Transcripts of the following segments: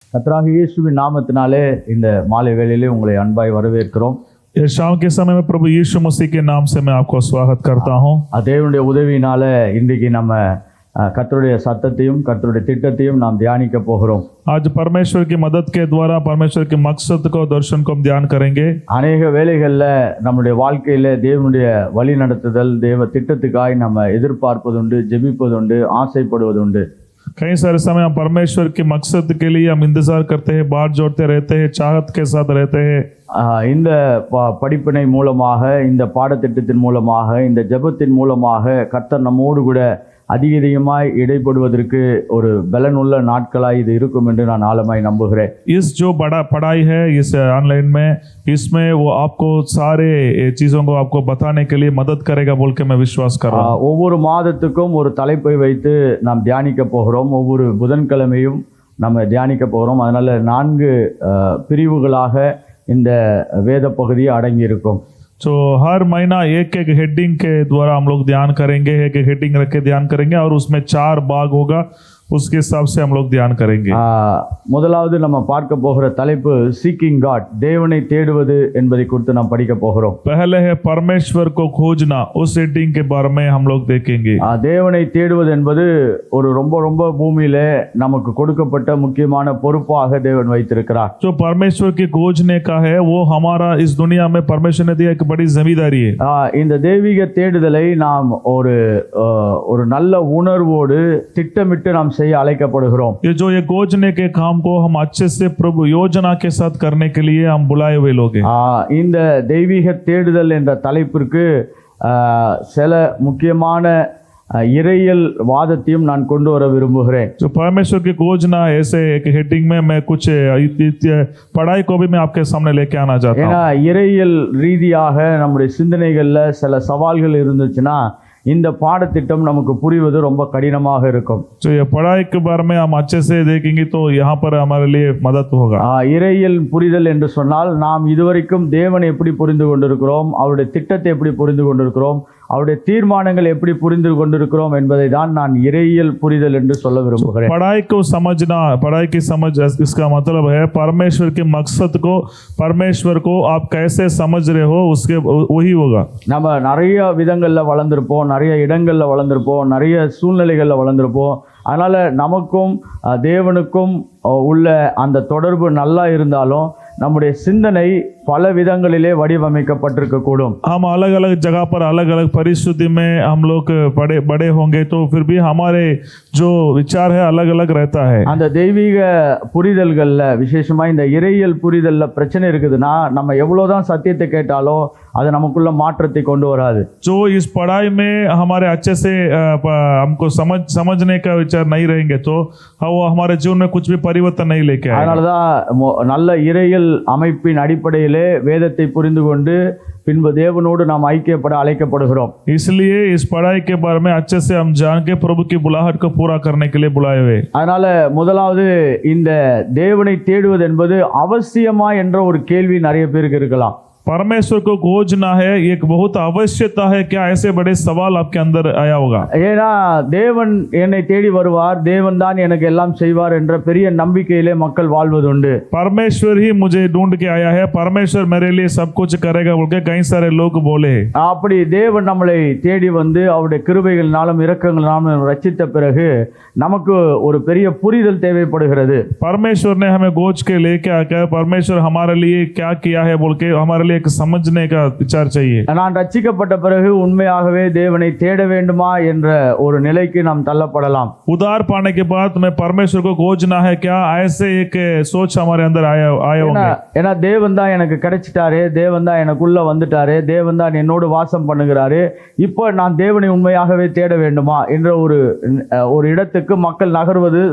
கர்த்தராகிய இயேசுவின் நாமத்தினாலே இந்த மாலை வேளையிலே உங்களை அன்பாய் வரவேற்கிறோம். ये शाम के समय में प्रभु यीशु मसीह के नाम से मैं आपको स्वागत करता हूं। தேவனுடைய உதவியினால இன்றைக்கு நம்ம கர்த்தருடைய சத்தத்தையும் கர்த்தருடைய திட்டத்தையும் நாம் தியானிக்க போகிறோம். आज परमेश्वर की मदद के द्वारा परमेश्वर के मकसद को दर्शन को हम ध्यान करेंगे। அநேக வேளைகளில் நம்முடைய வாழ்க்கையில தேவனுடைய வழி நடத்துதல் தேவ திட்டத்துக்காய் நம்ம எதிர்பார்ப்பதுண்டு, ஜெபிப்பதுண்டு, ஆசைப்படுவதுண்டு. कई सारे समय हम परमेश्वर के मकसद के लिए हम इंतजार करते हैं, बाट जोड़ते रहते हैं, चाहत के साथ रहते हैं। இந்த படிப்பினை மூலமாக, இந்த பாடத்திட்டத்தின் மூலமாக, இந்த ஜெபத்தின் மூலமாக கர்த்தர் நம்மோடு கூட அதிகமாய் இடைப்படுவதற்கு ஒரு பலனுள்ள நாட்களாய் இது இருக்கும் என்று நான் ஆழமாய் நம்புகிறேன். इस जो बड़ा पढ़ाई है इस ऑनलाइन में, इसमें वो आपको सारे चीजों को आपको बताने के लिए मदद करेगा बोल के मैं विश्वास कर रहा हूँ। ஒவ்வொரு மாதத்துக்கும் ஒரு தலைப்பை வைத்து நாம் தியானிக்க போகிறோம். ஒவ்வொரு புதன்கிழமையும் நம்ம தியானிக்க போகிறோம். அதனால 4 பிரிவுகளாக இந்த வேத பகுதி அடங்கி இருக்கும். तो हर महीना एक एक हेडिंग के द्वारा हम लोग ध्यान करेंगे, एक एक हेडिंग रख के ध्यान करेंगे और उसमें 4 भाग होगा, उसके हिसाब से हम लोग ध्यान करेंगे। முதலாவது நம்ம பார்க்க போகிற தலைப்பு சீக்கிங் காட், தேவனை தேடுவது என்பதை குறித்து நாம் படிக்க போகிறோம். पहले है परमेश्वर को खोजना, उस हेडिंग के बारे में हम लोग देखेंगे। தேவனை தேடுவது என்பது ஒரு ரொம்ப பூமியில நமக்கு கொடுக்கப்பட்ட முக்கியமான பொறுப்பாக தேவன் வைத்திருக்கிறார். जो परमेश्वर की खोजने का है वो हमारा इस दुनिया में परमेश्वर ने दिया एक बड़ी जिम्मेदारी है। இந்த தெய்வீக தேடுதலை நாம் ஒரு நல்ல உணர்வோடு திட்டமிட்டு நாம் செய்ய அழைக்கப்படுகிறோம். ये जो ये खोजने के काम को हम अच्छे से प्रभु योजना के साथ करने के लिए हम बुलाए हुए लोग हैं। இந்த தெய்வீக தேடுதல் என்ற தலைப்பிற்கு சில முக்கியமான இறையியல் வாதத்தையும் நான் கொண்டு வர விரும்புகிறேன். जो परमेश्वर की खोजना ऐसे एक हेडिंग में मैं कुछ पढ़ाई को भी मैं आपके सामने लेके आना चाहता हूँ। ஏன்னா இறையியல் ரீதியாக நம்முடைய சிந்தனைகள்ல சில சவால்கள் இருந்துச்சுன்னா இந்த பாடத்திட்டம் நமக்கு புரிவது ரொம்ப கடினமாக இருக்கும். तो ये पढ़ाई के बारे में हम अच्छे से देखेंगे तो यहाँ पर हमारे लिए मदद होगा। இறையியல் புரிதல் என்று சொன்னால் நாம் இதுவரைக்கும் தேவனை எப்படி புரிந்து கொண்டிருக்கிறோம், அவருடைய திட்டத்தை எப்படி புரிந்து கொண்டிருக்கிறோம், அவருடைய தீர்மானங்கள் எப்படி புரிந்து கொண்டிருக்கிறோம் என்பதை தான் நான் இறையியல் புரிதல் என்று சொல்ல விரும்புகிறேன். पढ़ाई को समझना, पढ़ाई की समझ, इसका मतलब है परमेश्वर के मकसद को, परमेश्वर को आप कैसे समझ रहे हो उसके वही होगा। நம்ம நிறைய விதங்கள்ல வளர்ந்திருப்போம், நிறைய இடங்கள்ல வளர்ந்திருப்போம், நிறைய சூழ்நிலைகள்ல வளர்ந்திருப்போம். அதனால நமக்கும் தேவனுக்கும் உள்ள அந்த தொடர்பு நல்லா இருந்தாலும் நம்முடைய சிந்தனை பல விதங்களிலே வடிவமைக்கப்பட்டிருக்க கூடும். हम अलग अलग जगह पर अलग अलग परिस्थिति में हम लोग बड़े होंगे तो फिर भी हमारे जो विचार है अलग अलग रहता है। அந்த தெய்வீக புரிதல்கள்ல, விசேஷமா இந்த இறையியல் புரிதல்ல பிரச்சனை இருக்குதுன்னா நம்ம எவ்வளவுதான் சத்தியத்தை கேட்டாலும் அது நமக்குள்ள மாற்றத்தை கொண்டு வராது. जो इस पढ़ाई में हमारे अच्छे से हमको समझने का विचार नहीं रहेंगे तो वो हमारे जीवन में कुछ भी परिवर्तन नहीं लेके आएगा। அதனாலதான் நல்ல இறையியல் அமைப்பின் அடிப்படையிலே வேதத்தை புரிந்து கொண்டு பின்பு தேவனோடு நாம் ஐக்கியப்பட அழைக்கப்படுகிறோம். इसलिए इस पढ़ाई के बारे में अच्छे से हम जान के प्रभु की बुलाहट को पूरा करने के लिए बुलाए हुए। அதனால முதலாவது இந்த தேவனை தேடுவது என்பது அவசியமா என்ற ஒரு கேள்வி நிறைய பேருக்கு இருக்கலாம். परमेश्वर को खोजना है एक बहुत आवश्यकता है, क्या ऐसे बड़े सवाल आपके अंदर आया होगा? ஏன்னா தேவன் என்னை தேடி வருவார், தேவன் தான் எனக்கு எல்லாம் செய்வார் என்ற பெரிய நம்பிக்கையிலே மக்கள் வாழ்வதுண்டு. परमेश्वर ही मुझे ढूंढ के आया है, परमेश्वर मेरे लिए सब कुछ करेगा बोल के कई सारे लोग बोले। அப்படி தேவன் நம்மளை தேடி வந்து அவருடைய கிருபைகளினாலும் இரக்கங்களினாலும் ரட்சித்த பிறகு நமக்கு ஒரு பெரிய புரிதல் தேவைப்படுகிறது. परमेश्वर ने हमें खोज के लेके आकर परमेश्वर हमारे लिए क्या किया है बोल के हमारे लिए एक समझने का विचार चाहिए। நான் ரட்சிக்கப்பட்ட பிறகு உண்மையாகவே தேவனை தேட வேண்டுமா என்ற ஒரு நிலைக்கு நாம் தள்ளப்படலாம். उद्धार पाने के बाद मैं परमेश्वर को खोजना है क्या, ऐसे एक सोच हमारे अंदर आया होंगे। ஏன்னா தேவன் தான் எனக்கு கிடைச்சிட்டாரு, தேவன் தான் எனக்குள்ள வந்துட்டாரு, தேவன் தான் என்னோடு வாசம் பண்ணுகிறாரு, இப்போ நான் தேவனை உண்மையாகவே தேட வேண்டுமா என்ற ஒரு இடத்துக்கு மக்கள் நகர்வது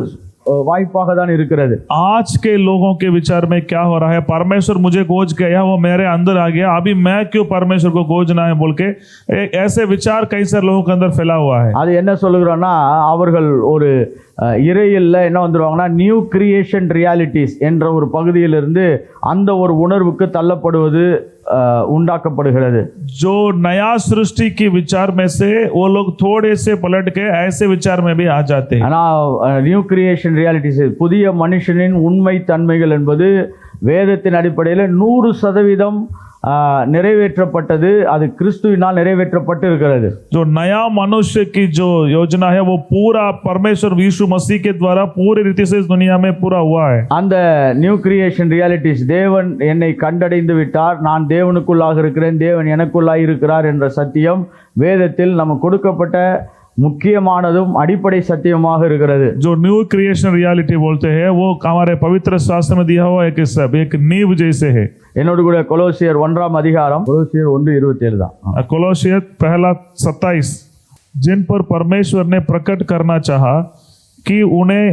வாய்ப்பாக தான் இருக்கிறது. आज के लोगों के विचार में क्या हो रहा है, परमेश्वर मुझे खोज गया, वो मेरे अंदर आ गया, अभी मैं क्यों परमेश्वर को खोजना है बोल के ऐसे विचार कई सारे लोगों के अंदर फैला हुआ है। அது என்ன சொல்லுகிறோம்னா அவர்கள் ஒரு இறையில்ல என்ன வந்துருவாங்கன்னா நியூ கிரியேஷன் ரியாலிட்டிஸ் என்ற ஒரு பகுதியிலிருந்து அந்த ஒரு உணர்வுக்கு தள்ளப்படுவது உண்டாக்கப்படுகிறது. जो नया सृष्टि की विचार में से वो लोग थोड़े से पलट के ऐसे विचार में भी आ जाते हैं. ஆனால் நியூ கிரியேஷன் ரியாலிட்டிஸ், புதிய மனுஷனின் உண்மை தன்மைகள் என்பது வேதத்தின் அடிப்படையில் 100% நிறைவேற்றப்பட்டது. அது கிறிஸ்துவினால் நிறைவேற்றப்பட்டு இருக்கிறது. जो नया मनुष्य की जो योजना है वो पूरा परमेश्वर यीशु मसीह के द्वारा पूरी रीति से इस दुनिया में पूरा हुआ है. அந்த நியூ கிரியேஷன் ரியாலிட்டிஸ், தேவன் என்னை கண்டடைந்து விட்டார், நான் தேவனுக்குள்ளாக இருக்கிறேன், தேவன் எனக்குள்ளாக இருக்கிறார் என்ற சத்தியம் வேதத்தில் நமக்கு கொடுக்கப்பட்ட முக்கியமானதும் அடிப்படை சத்தியமாக இருக்கிறது. जो न्यू क्रिएशन रियलिटी बोलते हैं वो हमारे पवित्र शास्त्र में दिया हुआ एक नींव जैसे है. என்னோடு கூட கொலோசியர் 1 அதிகாரம், கொலோசியர் 1:27 தான். कोलोसियर 1:27, जिन पर परमेश्वर ने प्रकट करना चाहा कि उन्हें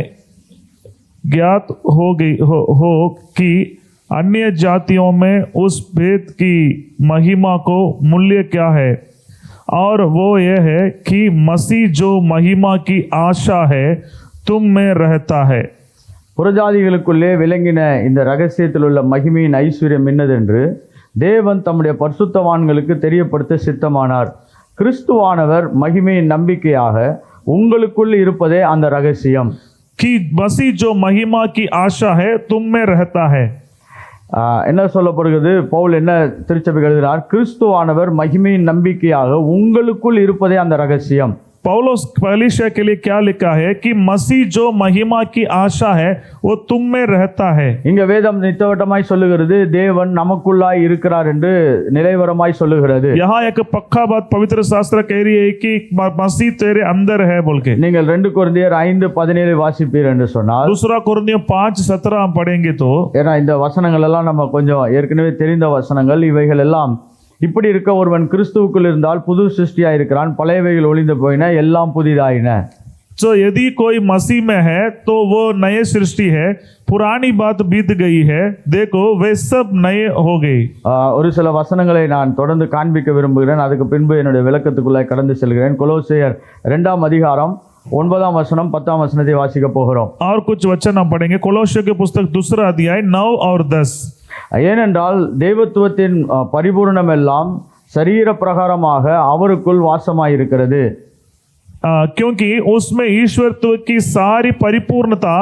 ज्ञात हो कि अन्य जातियों में उस भेद की महिमा को मूल्य क्या है, और वो ये है कि मसीह जो महिमा की आशा है तुम में रहता है. புறஜாதிகளுக்குள்ளே விளங்கின இந்த ரகசியத்தில் உள்ள மகிமையின் ஐஸ்வர்யம் என்னதென்று தேவன் தம்முடைய பரிசுத்தவான்களுக்கு தெரியப்படுத்த சித்தமானார். கிறிஸ்துவானவர் மகிமையின் நம்பிக்கையாக உங்களுக்குள் இருப்பதே அந்த ரகசியம். कि मसीह जो महिमा की आशा है तुम में रहता है. என்ன சொல்லப்படுகிறது? பவுல் என்ன திருச்சபைக்கு எழுதினார்? கிறிஸ்துவானவர் மகிமையின் நம்பிக்கையாக உங்களுக்குள் இருப்பதே அந்த ரகசியம். पौलुस कलीसिया के लिए क्या लिखा है कि मसीह जो महिमा की आशा है वो तुम में रहता है. இங்க வேதம் நித்தவட்டமாய் சொல்லுகிறது, தேவன் நமக்குள்ளாய் இருக்கிறார் என்று நிலைவரமாய் சொல்லுகிறது. यहाँ एक पक्का बात पवित्र शास्त्र कह रही है कि मसीह तेरे अंदर है बोल के. நீங்கள் 2 கொரிந்தியர் 5:17 வாசிப்பீர் என்று சொன்னால், दूसरा कुरिन्थियों 5:17 हम पढ़ेंगे तो, ஏன்னா இந்த வசனங்கள் எல்லாம் நம்ம கொஞ்சம் ஏற்கனவே தெரிந்த வசனங்கள், இவைகள் எல்லாம் இப்படி இருக்க ஒருவன் கிறிஸ்துவுக்குள் இருந்தால் புது சிருஷ்டியாய் இருக்கிறான், பழையவைகள் ஒளிந்து போயின, எல்லாம் புதிதாயின. तो यदि कोई मसीह में है तो वो नए सृष्टि है, पुरानी बात बीत गई है, देखो वे सब नए हो गई. ஒரு சில வசனங்களை நான் தொடர்ந்து காண்பிக்க விரும்புகிறேன், அதுக்கு பின்பு என்னுடைய விளக்கத்துக்குள்ளே கடந்து செல்கிறேன். கொலோசியர் 2 அதிகாரம் 9 வசனம் 10 வசனத்தை வாசிக்க போகிறோம். और कुछ वचन हम पढ़ेंगे. कोलोसियों की पुस्तक 2 अध्याय 9 और 10. ஏனென்றால் தெய்வத்துவத்தின் பரிபூர்ணம் எல்லாம் சரீர பிரகாரமாக அவருக்குள் வாசமாயிருக்கிறது. क्योंकि उसमें ईश्वरत्व की सारी परिपूर्णता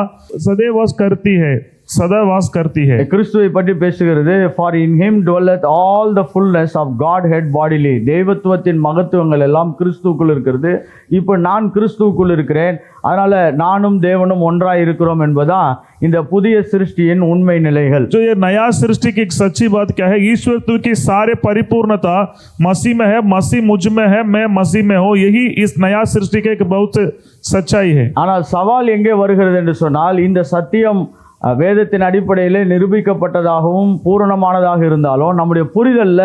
सदैव वास करती है. கிறிஸ்துவை பற்றி பேசுகிறது. For in him dwelleth all the fullness of Godhead bodily. தெய்வத்துவத்தின் மகத்துவங்கள் எல்லாம் கிறிஸ்துவுக்குள் இருக்கிறது. இப்போ நான் கிறிஸ்துவுக்குள் இருக்கிறேன், அதனால நானும் தேவனும் ஒன்றாய் இருக்கிறோம் என்பதான் இந்த புதிய சிருஷ்டியின் உண்மை நிலைகள். जो ये नया सृष्टि की एक सच्ची बात क्या है, ईश्वरत्व की सारे परिपूर्णता मसीह में है, मसीह मुझ में है, मैं मसीह में हूँ. यही इस नया सृष्टि की एक बहुत सच्चाई है. ஆனால் சவால் எங்கே வருகிறது என்று சொன்னால், இந்த சத்தியம் வேதத்தின் அடிப்படையில் நிரூபிக்கப்பட்டதாகவும் பூரணமானதாக இருந்தாலும் நம்முடைய புரிதல்ல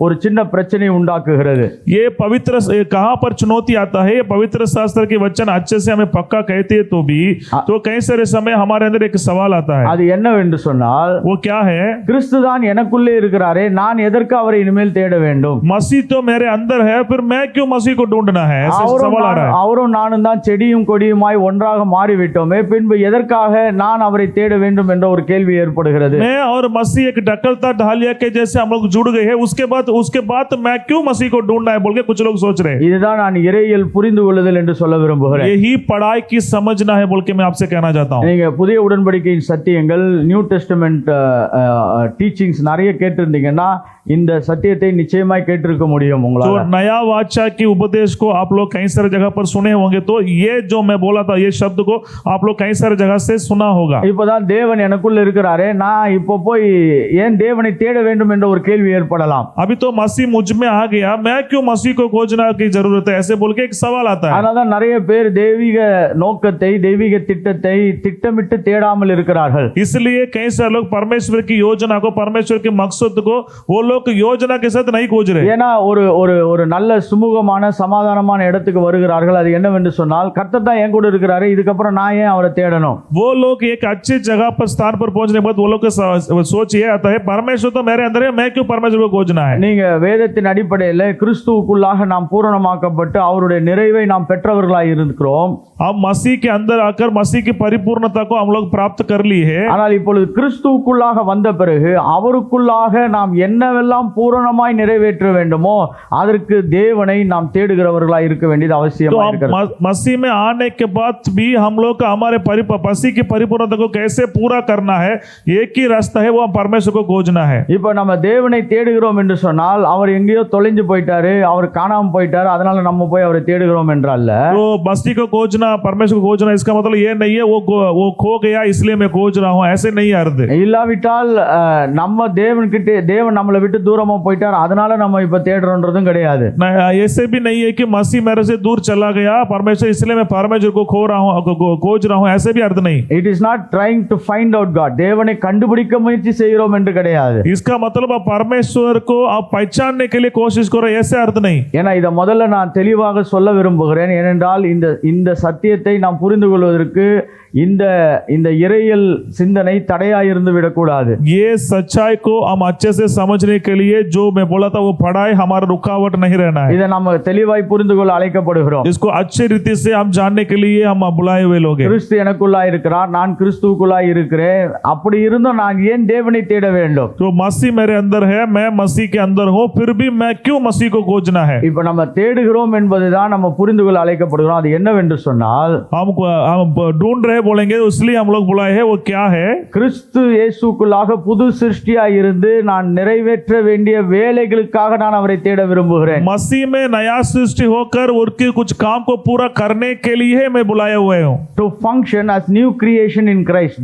ஒரு சின்ன பிரச்சனை உண்டாக்குகிறது. ये पवित्र कहाँ पर चुनौती आता है? ये पवित्र शास्त्र के वचन अच्छे से हमें पक्का कहते हैं तो भी तो कई सारे समय हमारे अंदर एक सवाल आता है. அது என்னவென்று சொன்னால், वो क्या है? கிறிஸ்து தான் எனக்குள்ளே இருக்கிறாரே, நான் எதற்கு அவரை இனிமேல் தேட வேண்டும்? मसीह तो मेरे अंदर है, फिर मैं क्यों मसीह को ढूंढना है? ऐसा सवाल आ रहा है. அவரும் நானும் தான் செடியும் கொடியுமாய் ஒன்றாக மாறிவிட்டோமே, பின்பு எதற்காக நான் அவரை தேட வேண்டும் என்ற ஒரு கேள்வி ஏற்படுகிறது. मैं और मसीह एक ढकलता ढालिया के जैसे हम लोग जुड़ गए हैं, उसके बाद मैं क्यों मसीह को ढूंढना है बोल के कुछ लोग सोच रहे हैं. இதுதான் நான் இறையியல் புரிந்து கொள்ளுதல் என்று சொல்ல விரும்புகிறேன். यही पढ़ाई की समझना है बोल के मैं आपसे कहना चाहता हूं. நீங்க புதிய உடன்படிக்கையின் சத்தியங்கள், நியூ டெஸ்டமென்ட் டீச்சிங்ஸ் நிறைய கேட்டிருந்தீங்கன்னா இந்த சத்தியத்தை நிச்சயமாய் கேட்டிருக்க முடியும் जो உங்களால. नया वाचा की उपदेश को आप लोग कई सारे जगह पर सुने होंगे, तो ये जो मैं बोला था ये शब्द को आप लोग कई सारे जगह से सुना होगा. இப்போதான் தேவன் எனக்குள்ள இருக்கிறாரே, நான் இப்போ போய் ஏன் தேவனை தேட வேண்டும் என்ற ஒரு கேள்வி ஏற்படலாம். अभी तो मसीह मुझ में आ गया, मैं क्यों मसीह को खोजना की जरूरत है, ऐसे बोल के एक सवाल आता है. அதனால்தான் நிறைய பேர் தெய்வீக நோக்கத்தை, தெய்வீக திட்டத்தை திட்டமிட்டு தேடாமல் இருக்கிறார்கள். इसलिए कई सारे लोग परमेश्वर की योजना को, परमेश्वर के मकसद को वो लोग योजना के साथ नहीं खोज रहे. ஏன்னா ஒரு ஒரு ஒரு நல்ல சுமூகமான சமாதானமான இடத்துக்கு வருகிறார்கள். அது என்னவென்று சொன்னால், கர்த்தர் தான் என் கூட இருக்கிறாரு, இதுக்கப்புறம் நான் ஏன் அவரை தேடணும்? वो लोग एक अच्छी जगह पर स्थान पर पहुंचने के बाद वो लोग सोचिए आता है परमेश्वर तो मेरे अंदर है, मैं क्यों परमेश्वर को खोजना है. நீங்க வேதத்தின் அடிப்படையில் கிறிஸ்துவுக்குள்ளாக நாம் பூரணமாக்கப்பட்டு அவருடைய நிறைவை நாம் பெற்றவர்களாய் இருக்கிறோம். अब मसीह के अंदर आकर मसीह की परिपूर्णता को हम लोग प्राप्त कर ली है. ஆனால் இப்பொழுது கிறிஸ்துவுக்குள்ளாக வந்த பிறகு அவருக்குள்ளாக நாம் என்னவெல்லாம் பூரணமாய் நிறைவேற்ற வேண்டுமோ அதற்கு தேவனை நாம் தேடுகிறவர்களாய் இருக்க வேண்டியது तो அவசியமாக अब இருக்கிறது. मसीह में आने के बाद भी हम लोग का हमारे मसीह की परिपूर्णता को कैसे पूरा करना है, एक ही रास्ता है, वो परमेश्वर को खोजना है. இப்போ நம்ம தேவனை தேடுகிறோம் என்று சொன்னால் அவர் எங்கேயோ தொலைஞ்சு போயிட்டாரு, அவர் காணாம போயிட்டாரு, அதனால நம்ம போய் அவரை தேடுகிறோம் என்றல்ல. तो मसीह को खोजना, परमेश्वर को खोजना, इसका मतलब ये नहीं है वो खो गया इसलिए मैं खोज रहा हूँ, ऐसे नहीं अर्थ. இல்லாவிட்டால் நம்ம தேவன் நம்மளை விட்டு தூரமா போயிட்டார் அதனால நம்ம இப்ப தேடுறோன்றதும் கிடையாது. ऐसे भी नहीं है कि मसीह मेरे से दूर चला गया परमेश्वर इसलिए मैं परमेश्वर को खोज रहा हूँ, ऐसे भी अर्थ नहीं. It is not trying to find out God. தேவனை கண்டுபிடிக்க முயற்சி செய்கிறோம் என்று கிடையாது. इसका मतलब आप परमेश्वर को आप पहचानने के लिए कोशिश करो, ऐसे अर्थ नहीं. ஏன்னா இதை முதல்ல நான் தெளிவாக சொல்ல விரும்புகிறேன். ஏனென்றால் இந்த சத்தியத்தை நாம் புரிந்து கொள்வதற்கு இந்த இறையியல் சிந்தனை தடையாயிருந்து விடக்கூடாது. ये सच्चाई को हम अच्छे से समझने के लिए जो मैं बोला था वो पढ़ाई हमारा रुकावट नहीं रहना है. இதை நம்ம தெளிவாய் புரிந்து கொள்ள அழைக்கப்படுகிறோம். इसको अच्छे रीति से हम जानने के लिए हम बुलाए हुए लोग हैं. கிறிஸ்து எனக்குள்ளாய் இருக்கிறார், நான் கிறிஸ்துவுக்குள்ளாய் இருக்கிறேன். அப்படி இருந்தும் நான் ஏன் தேவனை தேட வேண்டும்? तो मसीह मेरे अंदर है, मैं मसीह के अंदर हूँ, फिर भी मैं क्यों मसीह को खोजना है? இப்ப நம்ம தேடுகிறோம் என்பதுதான் நம்ம புரிந்து கொள்ள அழைக்கப்படுகிறோம். அது என்னவென்று சொன்னால் हम ढूंढ रहे बोलेंगे इसलिए हम लोग बुलाए हैं, वो क्या है? கிறிஸ்து இயேசுக்குள்ளாக புது சிருஷ்டியாய் இருந்து நான் நிறைவேற்ற வேண்டிய வேலைகளுக்காக நான் அவரை தேட விரும்புகிறேன். मसीह में नया सृष्टि होकर उनके कुछ काम को पूरा करने के लिए मैं बुलाए हुए हूँ. To function as new creation in Christ.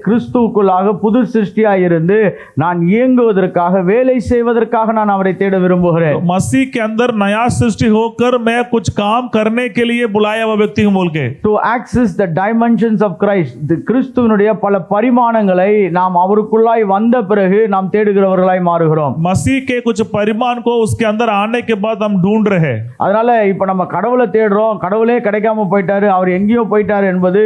கிறிஸ்துவுக்குள்ளாக புது சிருஷ்டியாய் இருந்து நான் இயங்குவதற்காக வேலை செய்வதற்காக நான் அவரை தேட விரும்புகிறேன். मसीह के अंदर नया सृष्टि होकर मैं कुछ काम करने के लिए बुलाया हुआ व्यक्ति हूँ बोल के. To access the dimensions of Christ. கிறிஸ்துவினுடைய பல பரிமாணங்களை நாம் அவருக்குள்ளாய் வந்த பிறகு நாம் தேடுகிறவர்களாய் மாறுகிறோம். मसीह के कुछ परिमाण को उसके अंदर आने के बाद हम ढूंढ रहे हैं. அதனால இப்ப நம்ம கடவுளை தேடுறோம், கடவுளே கிடைக்காம போயிட்டாரு, அவர் எங்கேயோ போயிட்டாரு என்பது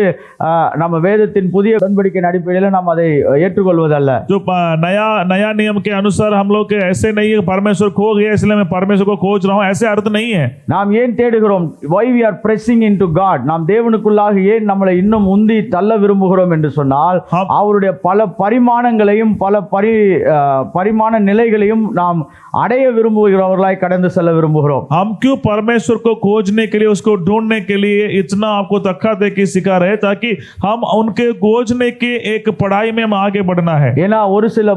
நம்ம வேதத்தின் புதிய உடன்படிக்கையின் அடிப்படையில் நாம் அதை ஏற்றுக்கொள்வதல்ல. जो नया नियम के अनुसार हम लोग ऐसे नहीं है परमेश्वर खो गया इसलिए मैं परमेश्वर को खोज रहा हूँ, ऐसे अर्थ नहीं है. நாம் ஏன் தேடுகிறோம்? why we are pressing into God. நாம் தேவனுக்குள்ளாக ஏன் நம்மளை இன்னும் உந்தி தள்ள விரும்புகிறோம் என்று சொன்னால் அவருடைய பல பரிமாணங்களையும் பல பரிமாண நிலைகளையும் நாம் அடைய விரும்புகிறவர்களாய் கடந்து செல்ல விரும்புகிறோம். हम क्यों परमेश्वर को खोजने के लिए, उसको ढूंढने के लिए इतना आपको धक्का दे के सिखा रहे ताकि हम उनके खोजने के एक पढ़ाई में हम आगे बढ़ना है. ஏன்னா ஒரு சில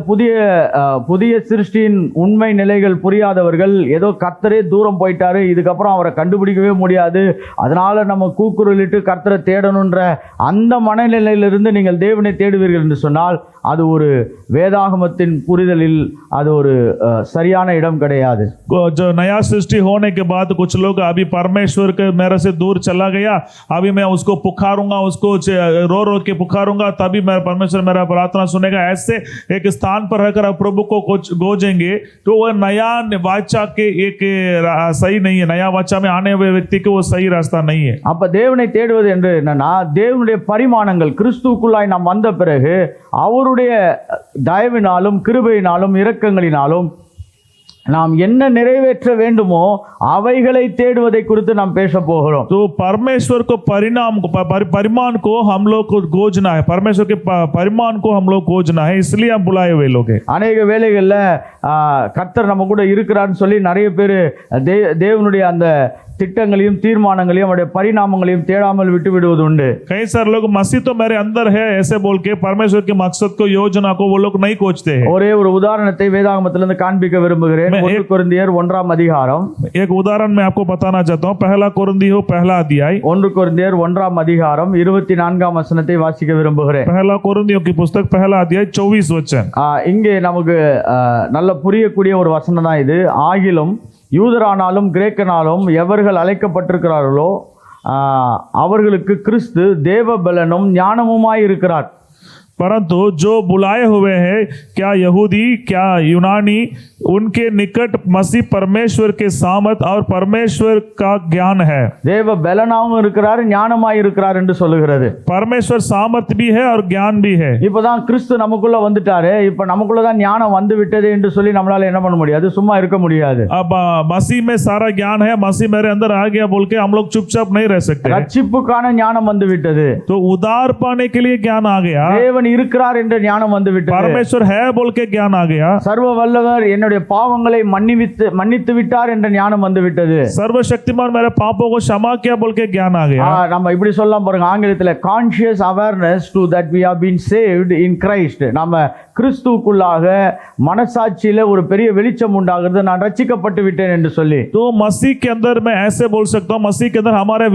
புதிய சிருஷ்டியின் உண்மை நிலைகள் புரியாதவர்கள் ஏதோ கர்த்தரே தூரம் போயிட்டாரு, இதுக்கப்புறம் அவரை கண்டுபிடிக்கவே முடியாது, அதனால நம்ம கூக்குரலிட்டு கர்த்தரை தேடணுன்ற அந்த மனநிலையிலிருந்து நீங்கள் தேவனை தேடுவீர்கள் என்று சொன்னால் அது ஒரு வேதாகமத்தின் புரிதலில் அது ஒரு சரியான இடம் கிடையாது. जो नया सृष्टि होने के बाद कुछ लोग अभी परमेश्वर के मेरे से दूर चला गया, अभी मैं उसको पुकारूंगा, उसको रो के पुकारूंगा तभी मेरा परमेश्वर मेरा प्रार्थना सुनेगा, ऐसे एक स्थान पर रहकर प्रभु को खोजेंगे तो वह नया वाचा के एक सही नहीं है. नया वाचा में आने हुए व्यक्ति को वो सही रास्ता नहीं है. அப்ப தேவனை தேடுவது என்று என்னன்னா தேவனுடைய பரிமாணங்கள் கிறிஸ்துவுக்குள்ளாய் நாம் வந்த பிறகு அவருடைய தயவினாலும் கிருபையினாலும் இரக்கங்களினாலும் நாம் என்ன நிறைவேற்ற வேண்டுமோ அவைகளை தேடுவதை குறித்து நாம் பேச போகிறோம். तो परमेश्वर को परिमाण को हम लोग को खोजना है, परमेश्वर के परिमाण को हम लोग खोजना है, इसलिए हम बुलाए हुए लोग हैं. அநேக வேளைகள்ல கர்த்தர் நம்ம கூட இருக்கிறான்னு சொல்லி நிறைய பேர் தேவனுடைய அந்த திட்டங்களையும் தீர்மானங்களையும் அவருடைய பரிணாமங்களையும் தேடாமல் விட்டு விடுவது உண்டு. कई सारे लोग मसीह तो मेरे अंदर है ऐसे बोल के परमेश्वर के मकसद को योजना को वो लोग नहीं खोजते हैं. ஒரே ஒரு உதாரணத்தை வேதாகமத்திலிருந்து காண்பிக்க விரும்புகிறேன். 1 கொரிந்தியர் 1ஆம் அதிகாரம். एक उदाहरण मैं आपको बताना चाहता हूँ. पहला कोरिन्थियों पहला अध्याय 1 கொரிந்தியர் 1ஆம் அதிகாரம் 24ஆம் வசனத்தை வாசிக்க விரும்புகிறேன். पहला कोरिन्थियों की पुस्तक पहला अध्याय 24 वचन. இங்கே நமக்கு நல்ல புரியக்கூடிய ஒரு வசனம் தான் இது. ஆகிலும் யூதரானாலும் கிரேக்கனாலும் எவர்கள் அழைக்கப்பட்டிருக்கிறார்களோ அவர்களுக்கு கிறிஸ்து தேவபலனும் ஞானமுமாய் இருக்கிறார். परंतु जो बुलाए हुए हैं, क्या यहूदी क्या यूनानी, उनके निकट मसीह परमेश्वर के सामर्थ और परमेश्वर का ज्ञान है। தேவ பலனாவும் இருக்கிறார், ஞானமாய் இருக்கிறார் என்று சொல்லுகிறது. परमेश्वर सामर्थ भी है और ज्ञान भी है। இப்பதான் கிறிஸ்து நமக்குள்ள வந்துட்டாரு, இப்ப நமக்குள்ளதான் ஞானம் வந்து விட்டது என்று சொல்லி நம்மளால என்ன பண்ண முடியாது, சும்மா இருக்க முடியாது. अब मसीह में सारा ज्ञान है, मसीह मेरे अंदर आ गया बोल के हम लोग चुपचाप नहीं रह सकते। ரட்சிப்புக்கான ஞானம் வந்து விட்டது, तो उद्धार पाने के लिए ज्ञान आ गया। தேவன் இருக்கிறார் என்ற ஞானம் வந்து விட்டது, परमेश्वर है बोल के ज्ञान आ गया। சர்வ வல்லவர் என்னுடைய பாவங்களை மன்னித்து விட்டார் என்ற ஞானம் வந்து விட்டது, सर्वशक्तिमान मेरे पापों को क्षमा किया बोल के ज्ञान आ गया। நம்ம இப்படி சொல்லலாம் பாருங்க, ஆங்கிலத்தில் conscious awareness to that we have been saved in Christ. நம்ம கிறிஸ்துவுக்குள்ளாக மனசாட்சியில ஒரு பெரிய வெளிச்சம் உண்டாகிறது, நான் ரட்சிக்கப்பட்டு விட்டேன் என்று சொல்லி. तो मसीह के अंदर मैं ऐसे बोल सकता हूँ, मसीह के अंदर हमारे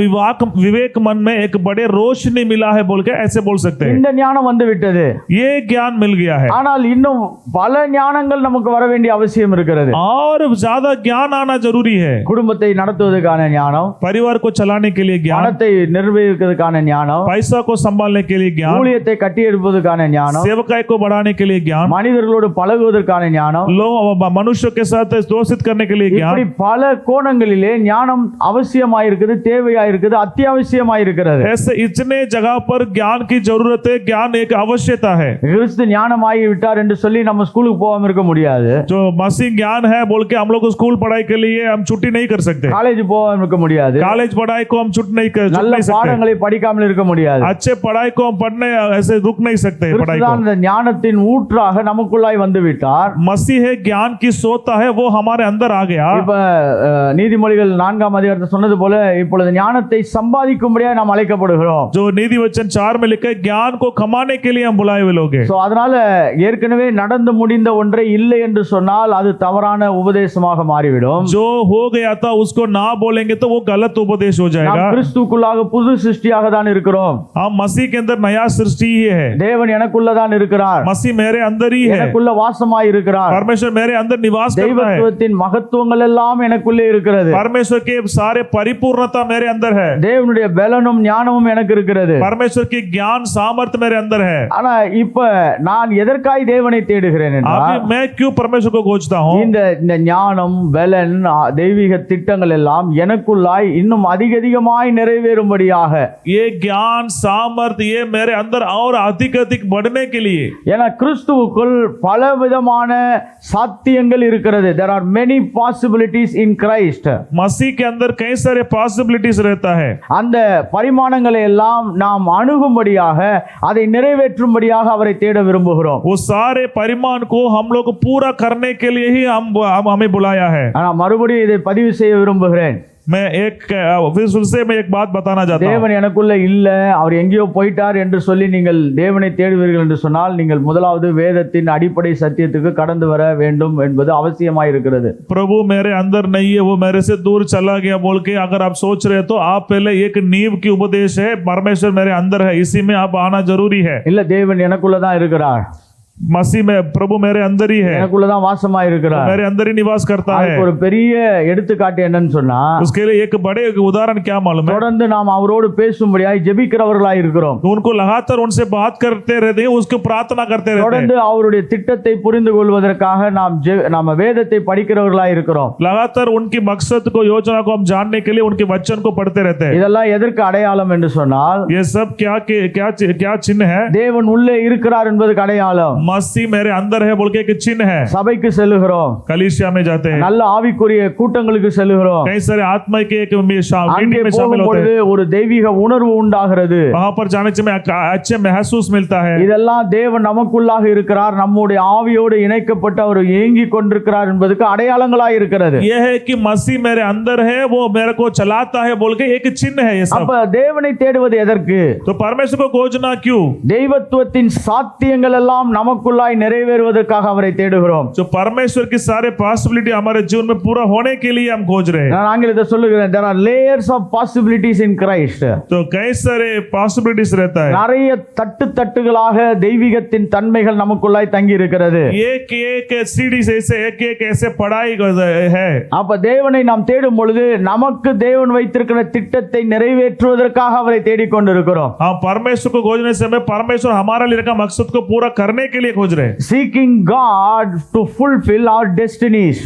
विवेक मन में एक बड़े रोशनी मिला है बोल के ऐसे बोल सकते हैं। இந்த ஞானம் வந்து விட்டது, ये ज्ञान मिल गया है। ஆனால் இன்னும் பல ஞானங்கள் நமக்கு வர வேண்டிய அவசியம் இருக்கிறது. और ज्यादा ज्ञान आना जरूरी है। குடும்பத்தை நடத்துவதற்கான ஞானம், परिवार को चलाने के लिए ज्ञान, பணத்தை நிர்வகிப்பதற்கான ஞானம், पैसा को संभालने के लिए ज्ञान, ஊழியத்தை கட்டி எழுப்புவதற்கான ஞானம், सेवकाई को बढ़ाने के लिए ज्ञान, மனிதர்களோடு பழகுவதற்கான ஞானம், मनुष्य के साथ दोषित करने के लिए இப்படி ज्ञान। பல கோணங்களிலே ஞானம் அவசியமாயிருக்குது, தேவையாயிருக்குது, அத்தியாவசியமாயிருக்கிறது. ऐसे इतने जगह पर ज्ञान की जरूरत है, ज्ञान एक आवश्यकता है। கிறிஸ்து ஞானமாகி விட்டார் என்று சொல்லி நம்ம ஸ்கூலுக்கு போகாம இருக்க முடியாது, जो मसीह ज्ञान है बोल के हम लोग स्कूल पढ़ाई के लिए हम छुट्टी नहीं कर सकते। காலேஜ் போகாம இருக்க முடியாது, कॉलेज पढ़ाई को हम छुट नहीं நல்ல सकते। பாடங்களை படிக்காமல் இருக்க முடியாது. अच्छे पढ़ाई को हम पढ़ने ऐसे रुक नहीं सकते। पढ़ाई கிறிஸ்துதான் को இந்த ஞானத்தின் ஊற்றாக நமக்குள்ளாய் வந்து விட்டார். मसीह है, ज्ञान की सोता है, वो हमारे अंदर आ गया। இப்ப நீதிமொழிகள் 4ஆம் அதிகாரத்தில் சொன்னது போல இப்பொழுது ஞானத்தை சம்பாதிக்கும்படியா நாம் அழைக்கப்படுகிறோம். जो नीति वचन 4 में लिखा है, ज्ञान को कमाने के लिए हम बुलाए हुए लोग हैं। சோ அதனால ஏற்கனவே நடந்து முடிந்த ஒன்றை இல்லை என்று சொன்னால் அது தவறான உபதேசமாக மாறிவிடும். जो हो गया था उसको ना बोलेंगे तो वो गलत उपदेश हो நாம் जाएगा। கிறிஸ்துக்குள்ளாக புது சிருஷ்டியாக தான் இருக்கிறோம். हम मसीह के अंदर नया सृष्टि ही है। தேவன் எனக்குள்ள தான் இருக்கிறார், मसीह मेरे अंदर ही है, எனக்குள்ள வாசமாய் இருக்கிறார். परमेश्वर मेरे अंदर निवास करता है। தெய்வத்துவத்தின் மகத்துவங்கள் எல்லாம் எனக்குள்ளே இருக்கிறது. परमेश्वर के सारे परिपूर्णता मेरे अंदर है। தேவனுடைய பலனும் ஞானமும் எனக்கு இருக்கிறது. परमेश्वर की ज्ञान सामर्थ्य मेरे अंदर है। ஆனா இப்ப நான் எதற்காய் தேவனை தேடுகிறேன் என்றால், अभी मैं क्यों परमेश्वर को खोजता हूँ? இந்த ஞானம் பலன் தெய்வீக திட்டங்கள் எல்லாம் எனக்குள்ளாய் இன்னும் அதிகமாய் நிறைவேறும்படியாக, ये ज्ञान सामर्थ्य ये मेरे अंदर और अधिक बढ़ने के लिए, ஏன்னா கிறிஸ்துவுக்குள் பல விதமான சாத்தியங்கள் இருக்கிறது. there are many possibilities in Christ. मसीह के अंदर कई सारे पॉसिबिलिटीज रहता है। அந்த பரிமாணங்களை எல்லாம் நாம் அணுகும்படியாக, அதை நிறைவேற்றும்படியாக அவரை தேட விரும்புகிறோம். वो सारे परिमाण को हम लोग पूरा करने के लिए ही हमें बुलाया है। ஆனா மறுபடியும் இதை பதிவு செய்ய விரும்புகிறேன். मैं एक बात बताना चाहता हूँ। தேவன் எனக்குள்ள இல்ல, அவர் எங்கேயோ போயிட்டார் என்று சொல்லி நீங்கள் தேவனை தேடுவீர்கள் என்று சொன்னால், நீங்கள் முதலாவது வேதத்தின் அடிப்படை சத்தியத்துக்கு கடந்து வர வேண்டும் என்பது அவசியமாய் இருக்கிறது. प्रभु मेरे अंदर नहीं है, वो मेरे से दूर चला गया बोल के अगर आप सोच रहे तो आप पहले एक नींव की उपदेश है, परमेश्वर मेरे अंदर है, इसी में आप आना जरूरी है। இல்ல, தேவன் எனக்குள்ள தான் இருக்கிறார், मसीह में प्रभु मेरे अंदर ही है, எனக்குள்ள தான் வாசமாய் இருக்கிறார். मेरे अंदर ही निवास करता है। அதுக்கு ஒரு பெரிய எடுத்துக்காட்டு என்னன்னு சொன்னா, उसके लिए एक बड़े उदाहरण क्या मालूम है? தொடர்ந்து நாம் அவரோடு பேசும்படியாய் ஜெபிக்கிறவர்களாய் இருக்கிறோம். उनको लगातार उनसे बात करते रहते हैं, उसको प्रार्थना करते रहते தொடர்ந்து हैं। அவருடைய திட்டத்தை புரிந்து கொள்வதற்காக நாம் வேதத்தை படிக்கிறவர்களாய் இருக்கிறோம். लगातार उनकी मकसद को योजना को हम जानने के लिए उनके वचन को पढ़ते रहते हैं। இதெல்லாம் எதற்கு அடையாளம் என்று சொன்னால், ये सब क्या चिन्ह है? தேவன் உள்ளே இருக்கிறார் என்பதுக்கு அடையாளம். मसीह मेरे अंदर है बोल के एक चिन्ह है। சபைக்கு செல்லுகிறோம், कलीसिया में जाते हैं, நல்ல ஆவிக்குரிய கூட்டங்களுக்கு செல்லுகிறோம், कई सारे आत्मा के एक அங்கே मीटिंग में शामिल होते போகும்பொழுது हैं, ஒரு தெய்வீக உணர்வு உண்டாகிறது. वहां पर जाने से हमें अच्छे महसूस मिलता है। இதெல்லாம் தேவன் நமக்குள்ளாக இருக்கிறார், நம்முடைய ஆவியோடு இணைக்கப்பட்டு அவர் ஏங்கிக் கொண்டிருக்கிறார் என்பதுக்கு அடையாளங்களாய் இருக்கிறது. यह है कि मसीह मेरे अंदर है, वो मेरे को चलाता है बोल के एक चिन्ह है। ये सब அப்ப தேவனை தேடுவது எதற்கு? तो परमेश्वर को खोजना क्यों? தெய்வத்துவத்தின் சாத்தியங்கள் எல்லாம் நமக்கு நமக்குள்ளாய் நிறைவேறுவதற்காக அவரை தேடுகிறோம். जो परमेश्वर की सारे पॉसिबिलिटी हमारे जीवन में पूरा होने के लिए हम खोज रहे हैं. நான் ஆங்கிலத்தை சொல்லுகிறேன், there are layers of possibilities in Christ. तो कई सारे पॉसिबिलिटीज रहता है. நிறைய தட்டுகளாக தெய்வீகத்தின் தன்மைகள் நமக்குள்ளாய் தங்கி இருக்கிறது. एक एक सीढ़ी से एक ऐसे पढ़ाई है. அப்ப தேவனை நாம் தேடும் பொழுது நமக்கு தேவன் வைத்திருக்கிற திட்டத்தை நிறைவேற்றுவதற்காக அவரை தேடிக்கொண்டிருக்கிறோம். हम परमेश्वर को खोजने से हमें परमेश्वर हमारा लिए रखा मकसद को पूरा करने के लिए खोज रहे हैं. Seeking God to fulfill our destinies.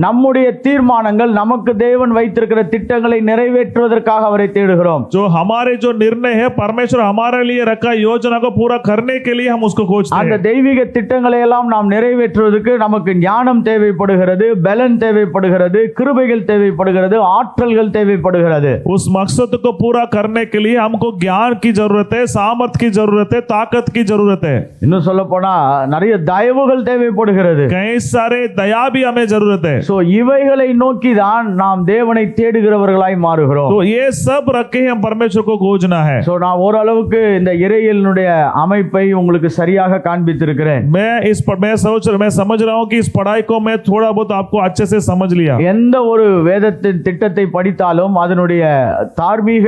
நம்முடைய தீர்மானங்கள் நமக்கு தேவன் வைத்திருக்கிற திட்டங்களை நிறைவேற்றுவதற்காக அவரை தேடுகிறோம். जो हमारे जो निर्णय है परमेश्वर हमारे लिए रखा योजना को पूरा करने के लिए हम उसको खोजते அந்த हैं. தெய்வீக திட்டங்களை எல்லாம் நாம் நிறைவேற்றுவதற்கு நமக்கு ஞானம் தேவைப்படுகிறது, பலன் தேவைப்படுகிறது, கிருபைகள் தேவைப்படுகிறது, ஆற்றல்கள் தேவைப்படுகிறது. उस मकसद को पूरा करने के लिए हमको ज्ञान की जरूरत है, सामर्थ की जरूरत है, ताकत की जरूरत है. இன்னும் சொல்ல போனா நிறைய தயவுகள் தேவைப்படுகிறது. कई सारे दया भी हमें जरूरत है. சோ இவைகளை நோக்கி தான் நாம் தேவனை தேடுகிறவர்களாய் மாறுகிறோம். तो ये सब रखे हम परमेश्वर को खोजना है. சோ நான் ஓரளவுக்கு இந்த இறையியலினுடைய அமைப்பை உங்களுக்கு சரியாக காண்பித்திருக்கிறேன். मैं समझ रहा हूँ कि इस पढ़ाई को मैं थोड़ा बहुत आपको अच्छे से समझ लिया. எந்த ஒரு வேதத்தின் திட்டத்தை படித்தாலும் அதனுடைய தார்மீக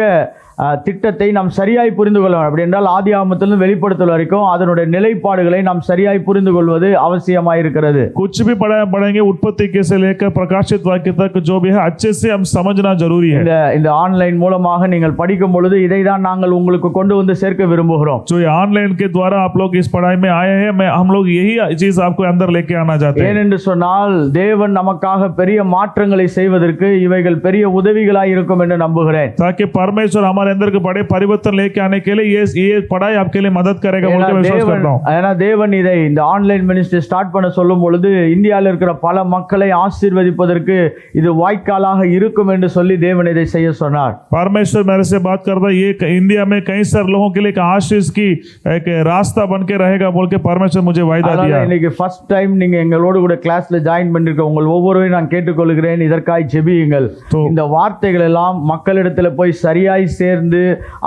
திட்டத்தை நாம் சரியாய் புரிந்து கொள்ள வேண்டும். அப்படி என்றால் ஆதியாகமத்திலிருந்து வெளிப்படுத்தல் வரைக்கும் அதனுடைய நிலைப்பாடுகளை நாம் சரியாய் புரிந்து கொள்வது அவசியமாய் இருக்கிறது. कुछ भी पढ़ेंगे उत्पत्ति के से लेकर प्रकाशित वाक्य तक जो भी है अच्छे से हम समझना जरूरी है. இந்த ஆன்லைன் மூலமாக நீங்கள் படிக்கும் பொழுது இதை தான் நாங்கள் உங்களுக்கு கொண்டு வந்து சேர்க்க விரும்புகிறோம். जो ये ऑनलाइन के द्वारा आप लोग इस पढ़ाई में आए हैं, हम लोग यही चीज आपको अंदर लेके आना चाहते हैं. ஏனென்று சொன்னால் தேவன் நமக்காக பெரிய மாற்றங்களை செய்வதற்கு இவைகள் பெரிய உதவிகளாய் இருக்கும் என்று நம்புகிறேன். ताकि परमेश्वर हमारे अंदर के बड़े परिवर्तन लेके आने के लिए ये पढ़ाई आपके लिए मदद करेगा बोल के मैं विश्वास करता हूं. ஏனா தேவன் இதை இந்த ஆன்லைன் மினிஸ்ட்ரி ஸ்டார்ட் பண்ண சொல்லும் பொழுது இந்தியாவில் இருக்கிற பல மக்களை ஆசீர்வதிப்பதற்கு இது வாய்க்காலாக இருக்கும் என்று சொல்லி தேவன் இதை செய்ய சொன்னார். परमेश्वर मेरे से बात करता है, ये इंडिया में कई सारे लोगों के लिए एक आशीष की एक रास्ता बन के रहेगा बोल के परमेश्वर मुझे वायदा दिया. இன்னைக்கு ஃபர்ஸ்ட் டைம் நீங்க எங்களோடு கூட கிளாஸ்ல ஜாயின் பண்ணிருக்க உங்கள் ஒவ்வொருவரையும் நான் கேட்டுக்கொள்கிறேன், இதற்காய் ஜெபியுங்கள். இந்த வார்த்தைகள் எல்லாம் மக்களிடத்தில் போய் சரியாய் சேர்ந்து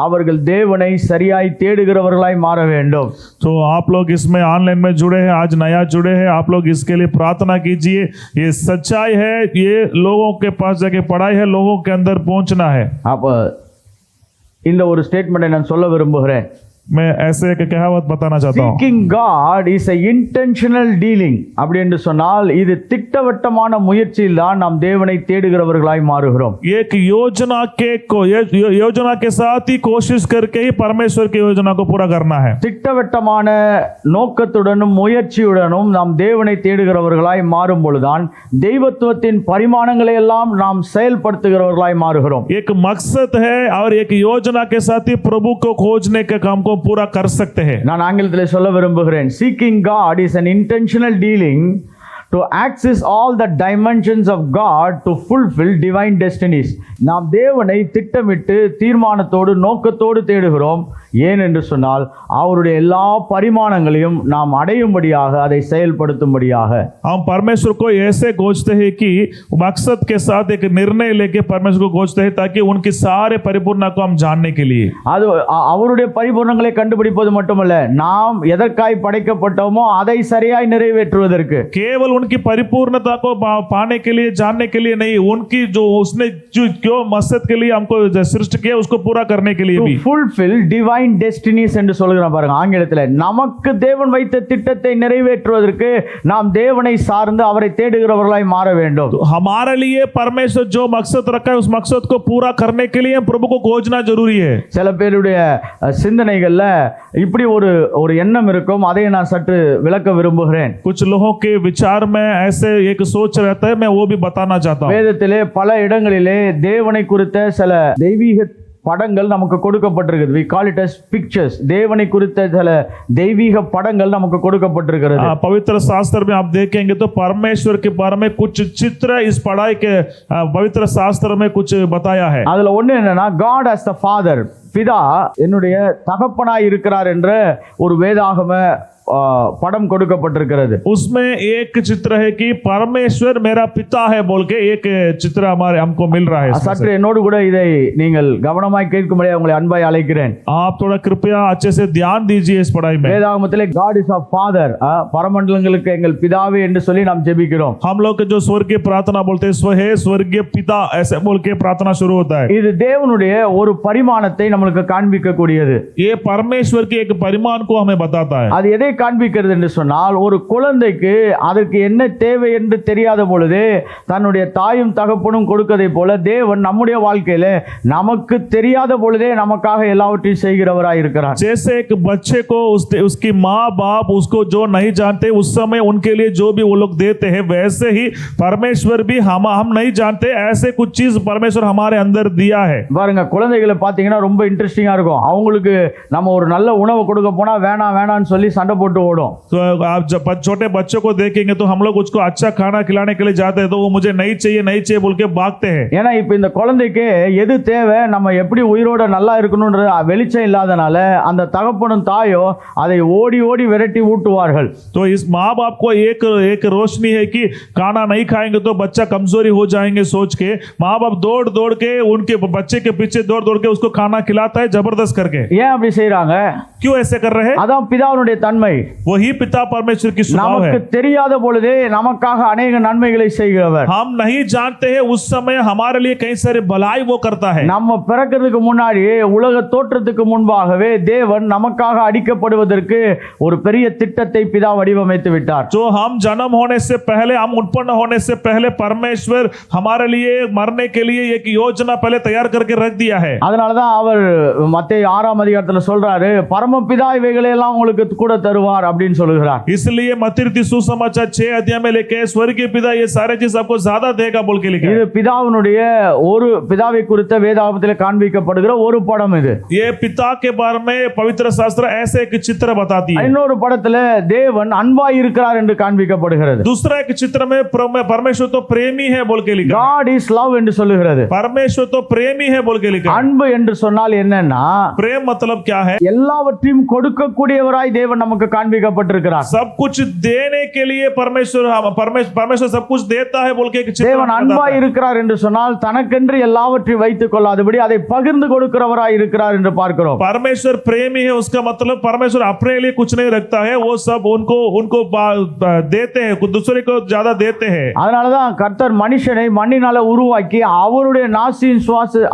அவர்கள் தேவனை சரியாய் தேடுகிறவர்களாய் மாற வேண்டும். तो आप लोग इसमें ऑनलाइन में जुड़े हैं, आज नया जुड़े हैं, आप लोग इसके लिए प्रार्थना कीजिए. ये सच्चाई है, ये लोगों के पास जाके पढ़ाई है, लोगों के अंदर पहुंचना है. அப்ப இந்த ஒரு ஸ்டேட்மென்ட்டை நான் சொல்ல விரும்புகிறேன். मैं ऐसे एक कहावत बताना चाहता हूं. Seeking God is a intentional dealing. அப்படி என்று சொன்னால் இது திட்டவட்டமான முயற்சியில் தான் நாம் தேவனை தேடுகிறவர்களாய் மாறுகிறோம். एक योजना के साथ ही कोशिश करके ही परमेश्वर की योजना को पूरा करना है. திட்டவட்டமான நோக்கத்துடனும் முயற்சியுடனும் நாம் தேவனை தேடுகிறவர்களாய் மாறும் பொழுதுதான் தெய்வத்துவத்தின் பரிமாணங்களை எல்லாம் நாம் செயல்படுத்துகிறவர்களாய் மாறுகிறோம். एक मकसद है और एक योजना के साथ ही प्रभु को खोजने के काम को पूरा कर सकते हैं. நான் ஆங்கிலத்திலே சொல்ல விரும்புகிறேன், seeking God is an intentional dealing to access all the dimensions of God to fulfill divine destinies. நாம் தேவனை திட்டமிட்டு தீர்மானத்தோடு நோக்கத்தோடு தேடுகிறோம். ஏன் என்று சொன்னால் அவருடைய எல்லா பரிமாணங்களையும் நாம் அடையும்படியாக அதை செயல்படுத்தும்படியாக. हम परमेश्वर को ऐसे खोजते हैं कि मकसद के साथ एक निर्णय लेके परमेश्वर को खोजते हैं ताकि उनकी सारे परिपूर्णता को हम जानने के लिए. அது அவருடைய பரிபூர்ணங்களை கண்டுபிடிப்பது மட்டுமல்ல, நாம் எதற்காய் படைக்கப்பட்டோமோ அதை சரியாய் நிறைவேற்றுவதற்கு. केवल उनकी परिपूर्णता को पाने के लिए, जानने के लिए नहीं, उनकी जो उसने क्यों मकसद के लिए हमको सृष्टि किया उसको पूरा करने के लिए भी. To fulfill divine destinies என்று சொல்கிறான் பாருங்க ஆங்கிலத்தில். நமக்கு தேவன் வைத்த திட்டத்தை நிறைவேற்றுவதற்கு நாம் தேவனை சார்ந்து அவரை தேடுகிறவர்களாய் மாற வேண்டும். तो हमारे लिए परमेश्वर जो मकसद रखा है उस मकसद को पूरा करने के लिए प्रभु को खोजना जरूरी है. சில பேருடைய சிந்தனைகள்ல இப்படி ஒரு எண்ணம் இருக்கும், அதை நான் சற்று விளக்க விரும்புகிறேன். कुछ लोगों के विचार में ऐसे एक सोच रहता है, मैं वो भी बताना चाहता हूँ. வேதத்திலே பல இடங்களிலே தேவனை குறித்த சில தெய்வீக படங்கள் நமக்கு கொடுக்கப்பட்டிருக்கிறது. we call it as pictures. தேவனை குறித்த சில தெய்வீக படங்கள் நமக்கு கொடுக்கப்பட்டிருக்கிறது. पवित्र शास्त्र में आप देखेंगे तो परमेश्वर के बारे में कुछ चित्र इस पढ़ाई के पवित्र शास्त्र में कुछ बताया है. அதுல ஒண்ணு என்னன்னா, God as the Father, பிதா என்னுடைய தகப்பனாய் இருக்கிறார் என்ற ஒரு வேதாகம படம் கொடுக்கப்பட்டிருக்கிறது. उसमें एक चित्र है कि परमेश्वर मेरा पिता है बोल के एक चित्र हमको मिल रहा है. சற்று என்னோடு கூட இதை நீங்கள் கவனமாய் கேட்கும்படி உங்களை அன்பாய் அழைக்கிறேன். आप थोड़ा कृपया अच्छे से ध्यान दीजिए इस पढ़ाई में. வேதாகமத்திலே God is our father, பரமண்டலங்களுக்கு எங்கள் பிதாவே என்று சொல்லி நாம் ஜெபிக்கிறோம். हम लोग जो स्वर्गीय प्रार्थना बोलते हैं स्व है स्वर्गीय पिता ऐसे बोल के प्रार्थना शुरू होता है. இது தேவனுடைய ஒரு பரிமாணத்தை நமக்கு காண்பிக்க கூடியது. ये परमेश्वर के एक परिमाण को हमें बताता है. அது எதை காண்பிக்கிறது என்று சொன்னால், ஒரு குழந்தைக்கு அதற்கு என்ன தேவை என்று தெரியாத பொழுது தன்னுடைய தாயும் தகப்பனும் கொடுக்கதை போல தேவன் நம்முடைய வாழ்க்கையில நமக்கு தெரியாத பொழுதே நமக்காக எல்லாவற்றையும் செய்கிறவராய் இருக்கிறார். जैसे एक बच्चे को उसकी माँ बाप उसको जो नहीं जानते उस समय उनके लिए जो भी वो लोग देते हैं, वैसे ही परमेश्वर भी हम नहीं जानते ऐसे कुछ चीज परमेश्वर हमारे अंदर दिया है. பாருங்க, குழந்தைகளை பார்த்தீங்கன்னா ரொம்ப இன்ட்ரெஸ்டிங்கா இருக்கும். அவங்களுக்கு நம்ம ஒரு நல்ல உணவு கொடுக்க போனா வேணாம் வேணாம்னு சொல்லி சண்டை போட்டு ஓடும். तो आप जब छोटे बच्चों को देखेंगे तो हम लोग उसको अच्छा खाना खिलाने के लिए जाते हैं तो वो मुझे नहीं चाहिए बोल के भागते हैं. ஏன்னா இப்ப இந்த குழந்தைக்கு எது தேவை, நம்ம எப்படி உயிரோட நல்லா இருக்கணும்ன்ற வெளிச்சம் இல்லாதனால அந்த தகப்பனும் தாயோ அதை ஓடி ஓடி விரட்டி ஊட்டுவார்கள். तो इस माँ बाप को एक रोशनी है कि खाना नहीं खाएंगे तो बच्चा कमजोरी हो जाएंगे सोच के माँ बाप दौड़ दौड़ के उनके बच्चे के पीछे दौड़ दौड़ के उसको खाना खिलाता है जबरदस्त करके. ஏன் அப்படி செய்றாங்க? क्यों ऐसे कर रहे हैं? அதான் பிதாவுடைய தன்மை. वही पिता परमेश्वर की स्वभाव है. நமக்கு தெரியாத பொழுதே நமக்காக अनेक நன்மைகளை செய்கிறவர். हम नहीं जानते हैं उस समय हमारे लिए कई सारे भलाई वो करता है. நம்ம பிறக்கிறதுக்கு முன்னாடி உலக தோற்றத்துக்கு முன்பாகவே தேவன் நமக்காக அடிக்கப்படுவதற்கு ஒரு பெரிய திட்டத்தை பிதா வடிவமைத்து விட்டார். जो हम जन्म होने से पहले हम उत्पन्न होने से पहले परमेश्वर हमारे लिए मरने के लिए एक योजना पहले तैयार करके रख दिया है. அதனால தான் அவர் மத்தேயு 6ஆம் அதிகாரத்துல சொல்றாரு, பரமபிதா இவைகளை எல்லாம் உங்களுக்கு கூட தருவார் அப்படின்னு சொல்லுகிறார். इसलिए मत्ती सुसमाचार 6 अध्याय में लिखे स्वर्गीय पिता ये सारे चीज आपको ज्यादा देगा बोल के लिखा है. இது பிதாவினுடைய ஒரு பிதாவை குறித்த வேதாகமத்திலே காண்பிக்கப்படுகிற ஒரு படம் இது. ये पिता के बारे में पवित्र शास्त्र ऐसे एक चित्र बताती है. இன்னொரு படத்துல தேவன் அன்பாய் இருக்கிறார் என்று காண்பிக்கப்படுகிறது. दूसरा एक चित्र में परमेश्वर तो प्रेमी है बोल के लिखा है. God is love என்று சொல்லுகிறது. परमेश्वर तो प्रेमी है बोल के लिखा है. அன்பு என்று சொன்னால் என்னன்னா, प्रेम मतलब क्या है? எல்லாவற்றையும் கொடுக்கக்கூடியவராய் தேவன் நமக்கு காண்பிக்கப்பட்டிருக்கிறார். सब कुछ देने के लिए परमेश्वर सब कुछ देता है बोल के एक चित्र தேவன் बताता அன்பாய் है. இருக்கிறார் என்று சொன்னால் தனக்கென்று எல்லாவற்றையும் வைத்துக் கொள்ளாதபடி அதை பகிர்ந்து கொடுக்கிறவராய் இருக்கிறார் என்று பார்க்கிறோம். परमेश्वर प्रेमी है उसका मतलब परमेश्वर अपने लिए कुछ नहीं रखता है, वो सब उनको देते हैं, दूसरे को ज्यादा देते हैं. அதனாலதான் கர்த்தர் மனுஷனை மண்ணினால உருவாக்கி அவருடைய நாசியின்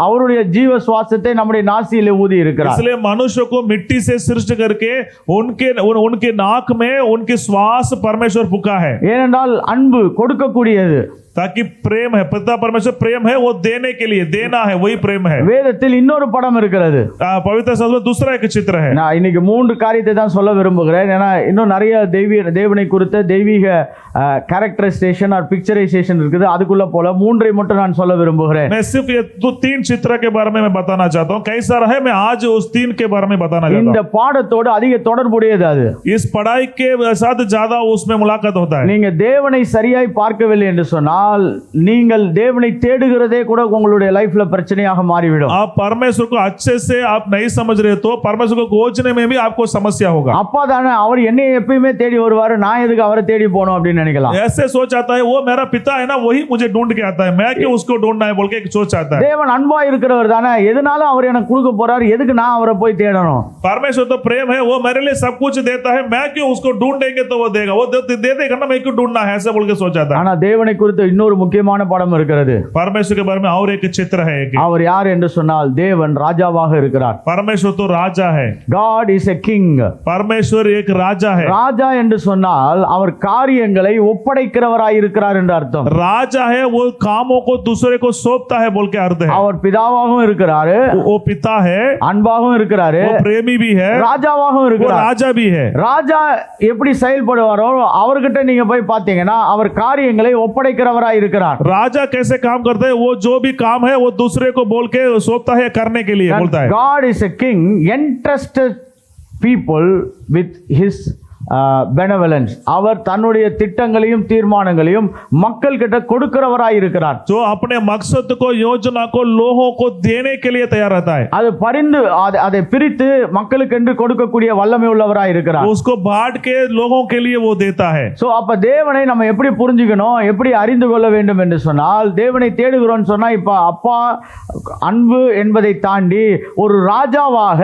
அவருடைய ஜீவ சுவாசத்தை நம்முடைய நாசியிலே ஊதி இருக்கிறார். इसलिए मनुष्य को मिट्टी से सृष्टि करके उनके नाक में उनके श्वास परमेश्वर फूंका है. ஏனென்றால் அன்பு கொடுக்கக்கூடியது. ताकि प्रेम है, पिता परमेश्वर प्रेम है, वो देने के लिए देना है, वही प्रेम है. வேதத்தில் இன்னொரு படம் இருக்கிறது. पवित्र शास्त्र में दूसरा एक चित्र है. நான் இன்னைக்கு 3 காரியத்தை தான் சொல்ல விரும்புகிறேன். ஏன்னா இன்னும் நிறைய தேவனை குறித்த தெய்வீக கேரக்டரைசேஷன் और पिक्चराइजेशन இருக்குது. அதுக்குள்ள போல 3 மட்டும் நான் சொல்ல விரும்புகிறேன். मैं सिर्फ ये 3 चित्र के बारे में मैं बताना चाहता हूं. कई सारा है, मैं आज उस 3 के बारे में बताना चाहता हूं. இந்த பாடத்தோடு அதிக தொடர்புடையது அது. इस पढ़ाई के साथ ज्यादा उसमें मुलाकात होता है. நீங்க தேவனை சரியாய் பார்க்கவில்லை என்று சொன்னால் நீங்கள் தேவனை தேடுகிறதே கூட உங்களுடைய லைஃப்ல பிரச்சனையாக மாறிவிடும். आप परमेश्वर को अच्छे से आप नहीं समझ रहे तो परमेश्वर को खोजने में भी आपको समस्या होगा. அப்பா தானே அவர் என்னை எப்பயுமே தேடி வருவாரு, நான் எதுக்கு அவரை தேடி போகணும் அப்படின்னு நினைக்கலாம். ऐसे सोच आता है, वो मेरा पिता है ना, वही मुझे ढूंढ के आता है, मैं क्यों उसको ढूंढना है बोल के एक सोच आता है. தேவன் அன்பா இருக்கிறவர் தானே, எதனால அவர் எனக்கு கொடுக்க போறாரு, எதுக்கு நான் அவரை போய் தேடணும். परमेश्वर तो प्रेम है, वो मेरे लिए सब कुछ देता है, मैं क्यों उसको ढूंढेंगे तो वो देगा, वो दे देगा ना, मैं क्यों ढूंढना है ऐसे बोल के सोच आता है. ஆனா தேவனை குறித்து இன்னொரு முக்கியமான படம் இருக்கிறது. परमेश्वर के बारे में और एक चित्र है. அவர் யார் என்று சொன்னால் தேவன் ராஜாவாக இருக்கிறார். परमेश्वर तो राजा है. God is a king. परमेश्वर एक राजा है. ராஜா என்று சொன்னால் அவர் காரியங்களை ஒப்படைக்கிறவராய் இருக்கிறார் என்று அர்த்தம். राजा है, वो कामों को दूसरे को सौंपता है बोल के अर्थ है. அவர் பிதாவாகவும் இருக்கிறாரு, वो पिता है, அன்பாகவும் இருக்கிறாரு, वो प्रेमी भी है, ராஜாவாகவும் वो இருக்கிறார். राजा भी है. ராஜா எப்படி செயல்படுவாரோ அவர்கிட்ட நீங்க போய் பாத்தீங்கன்னா அவர் காரியங்களை ஒப்படைக்கிறவராய் இருக்கிறார். राजा कैसे काम करता है, वो जो भी काम है वो दूसरे को बोल के सौंपता है करने के लिए बोलता है. God is a king entrusted people with his benevolence. அவர் தன்னுடைய திட்டங்களையும் தீர்மானங்களையும் மக்கள் கிட்ட கொடுக்கிறவராய் இருக்கிறார். जो अपने मकसद को योजना को लोगों को देने के लिए तैयार रहता है, அது பரிந்து அதை பிரித்து மக்களுக்கு என்று கொடுக்கக்கூடிய வல்லமை உள்ளவராய் இருக்கிறார். उसको बांट के लोगों के लिए वो देता है. சோ அப்ப தேவனை நம்ம எப்படி புரிஞ்சுக்கணும், எப்படி அறிந்து கொள்ள வேண்டும் என்று சொன்னால், தேவனை தேடுகிறோம்னு சொன்னா இப்ப அப்பா அன்பு என்பதை தாண்டி ஒரு ராஜாவாக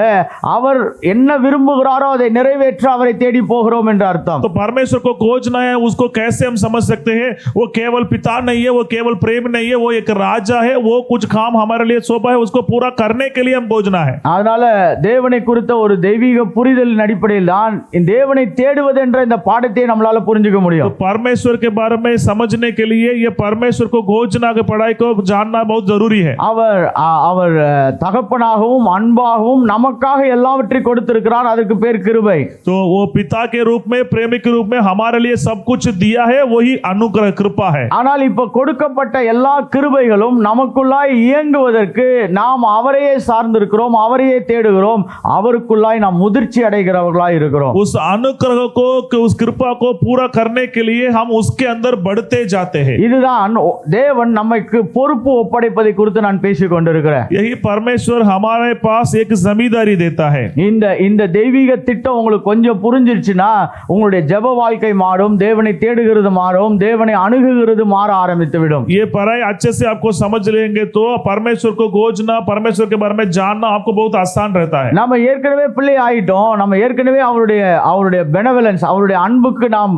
அவர் என்ன விரும்புகிறாரோ அதை நிறைவேற்ற அவரை தேடி போகிறோம் என்று அர்த்தம். तो परमेश्वर को खोजना है, उसको कैसे हम समझ सकते हैं? वो केवल पिता नहीं है, वो केवल प्रेम नहीं है, वो एक राजा है. वो कुछ काम हमारे लिए सौंपा है, उसको पूरा करने के लिए हम खोजना है. அதனால தேவனை குறித்த ஒரு தெய்வீக புரிதலின் அடிப்படையில் தான் இந்த தேவனை தேடுவது என்ற இந்த பாடத்தை நம்மளால புரிஞ்சுக்க तो முடியும். परमेश्वर के बारे में समझने के लिए ये परमेश्वर को खोजना की पढ़ाई को जानना बहुत जरूरी है. அவர் தகப்பனாகவும் அன்பாகவும் நமக்காக எல்லாவற்றையும் கொடுத்திருக்கிறார். அதுக்கு பேர் கிருபை. तो वो पिता के रूप में, प्रेमी के रूप में हमारे लिए सब कुछ दिया है, वही अनुग्रह कृपा है. ஆனால் இப்ப கொடுக்கப்பட்ட எல்லா கிருபைகளும் நமக்குள்ளாய் இயங்குவதற்கு நாம் அவரையே சார்ந்திருக்கிறோம், அவரையே தேடுகிறோம், அவருக்குள்ளாய் நாம் முதிர்ச்சி அடைகிறவர்களாய் இருக்கிறோம். उस अनुग्रह को, उस कृपा को पूरा करने के लिए हम उसके अंदर बढ़ते जाते हैं. இதுதான் தேவன் நமக்கு பொறுப்பு ஒப்படைப்பதை குறித்து நான் பேசிக் கொண்டிருக்கிறேன். यही परमेश्वर हमारे पास एक जमींदारी देता है. இந்த தெய்வீக திட்டம் உங்களுக்கு கொஞ்சம் புரிஞ்சிருச்சுன்னா உங்களுடைய ஜெப வாழ்க்கை மாறும், தேவனை தேடுகிறது மாறும், தேவனை அணுகுகிறது மாற ஆரம்பித்து விடும். ये पढ़ाई अच्छे से आपको समझ लेंगे तो परमेश्वर को खोजना, परमेश्वर के बारे में जानना आपको बहुत आसान रहता है. நம்ம ஏற்கனவே பிள்ளை ஆயிட்டோம், நம்ம ஏற்கனவே அவருடைய பெனவலன்ஸ், அவருடைய அன்புக்கு நாம்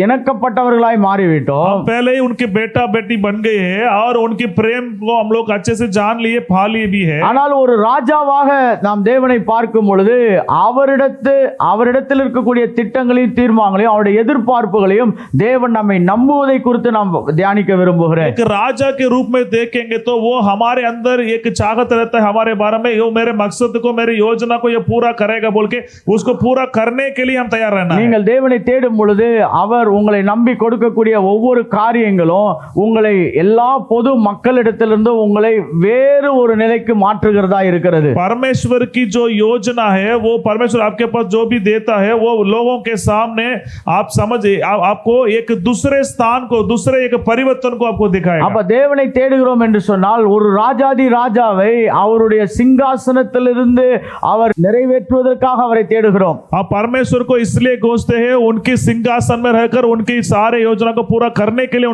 இணக்கப்பட்டவர்களாய் மாறிவிட்டோம். हम पहले ही उनके बेटा बेटी बन गए हैं और उनके प्रेम को हम लोग अच्छे से जान लिए, पा लिए भी है. ஆனால் ஒரு ராஜாவாக நாம் தேவனை பார்க்கும் பொழுது அவரிடத்தில் இருக்கக்கூடிய திட்டங்களையும் தீர்மானங்களையும் அவருடைய எதிர்பார்ப்புகளையும் தேவன் நம்மை நம்புவதை குறித்து நாம் தியானிக்க விரும்புகிறேன். एक राजा के रूप में देखेंगे तो वो हमारे अंदर एक चाहत रहता है हमारे बारे में, ये मेरे मकसद को, मेरी योजना को ये पूरा करेगा बोल के उसको पूरा करने के लिए हम तैयार रहना है. நீங்கள் தேவனை தேடும் பொழுது அவர் உங்களை நம்பி கொடுக்கக்கூடிய ஒவ்வொரு காரியங்களும் உங்களை எல்லா பொது மக்களிடத்திலிருந்து உங்களை வேறு ஒரு நிலைக்கு மாற்றுகிறதா இருக்கிறது. परमेश्वर की जो योजना है वो परमेश्वर आपके पास जो भी देता है वो लोगों के सामने आप समझे, आपको एक दूसरे स्थान को, दूसरे एक परिवर्तन को आपको दिखाएगा. அப்ப தேவனை தேடுகிறோம் என்று சொன்னால் ஒரு ராஜாதி ராஜாவை அவருடைய சிங்காசனத்திலிருந்து அவர் நிறைவேற்றுவதற்காக அவரை தேடுகிறோம். आप परमेश्वर को इसलिए खोजते हैं, उनके सिंहासन में रहकर उनकी सारे योजना को पूरा करने के लिए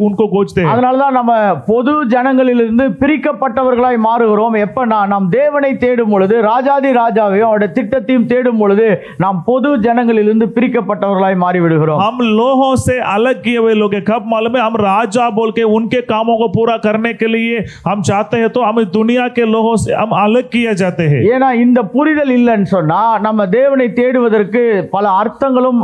उनको खोजते हैं. அதனாலதான் நம்ம பொது ஜனங்களிலிருந்து பிரிக்கப்பட்டவர்களாய் மாறுகிறோம். எப்பனா நாம் தேவனை தேடும் பொழுது, ராஜாதி ராஜாவையும் அவருடைய திட்டத்தையும் தேடும் பொழுது நாம் பொது ஜனங்களிலிருந்து பிரிக்கப்பட்டவர்களாய் மாறி விடுகிறோம். हम लोगों से अलग किए हुए लोग हैं. कब मालूम है? हम राजा बोल के उनके कामों को पूरा करने के लिए हम चाहते हैं तो हम दुनिया के लोगों से हम अलग किए जाते हैं. ஏன்னா இந்த புரிதல் இல்லைன்னு சொன்னா நம்ம தேவனை தேடுவதற்கு பல அர்த்தங்களும்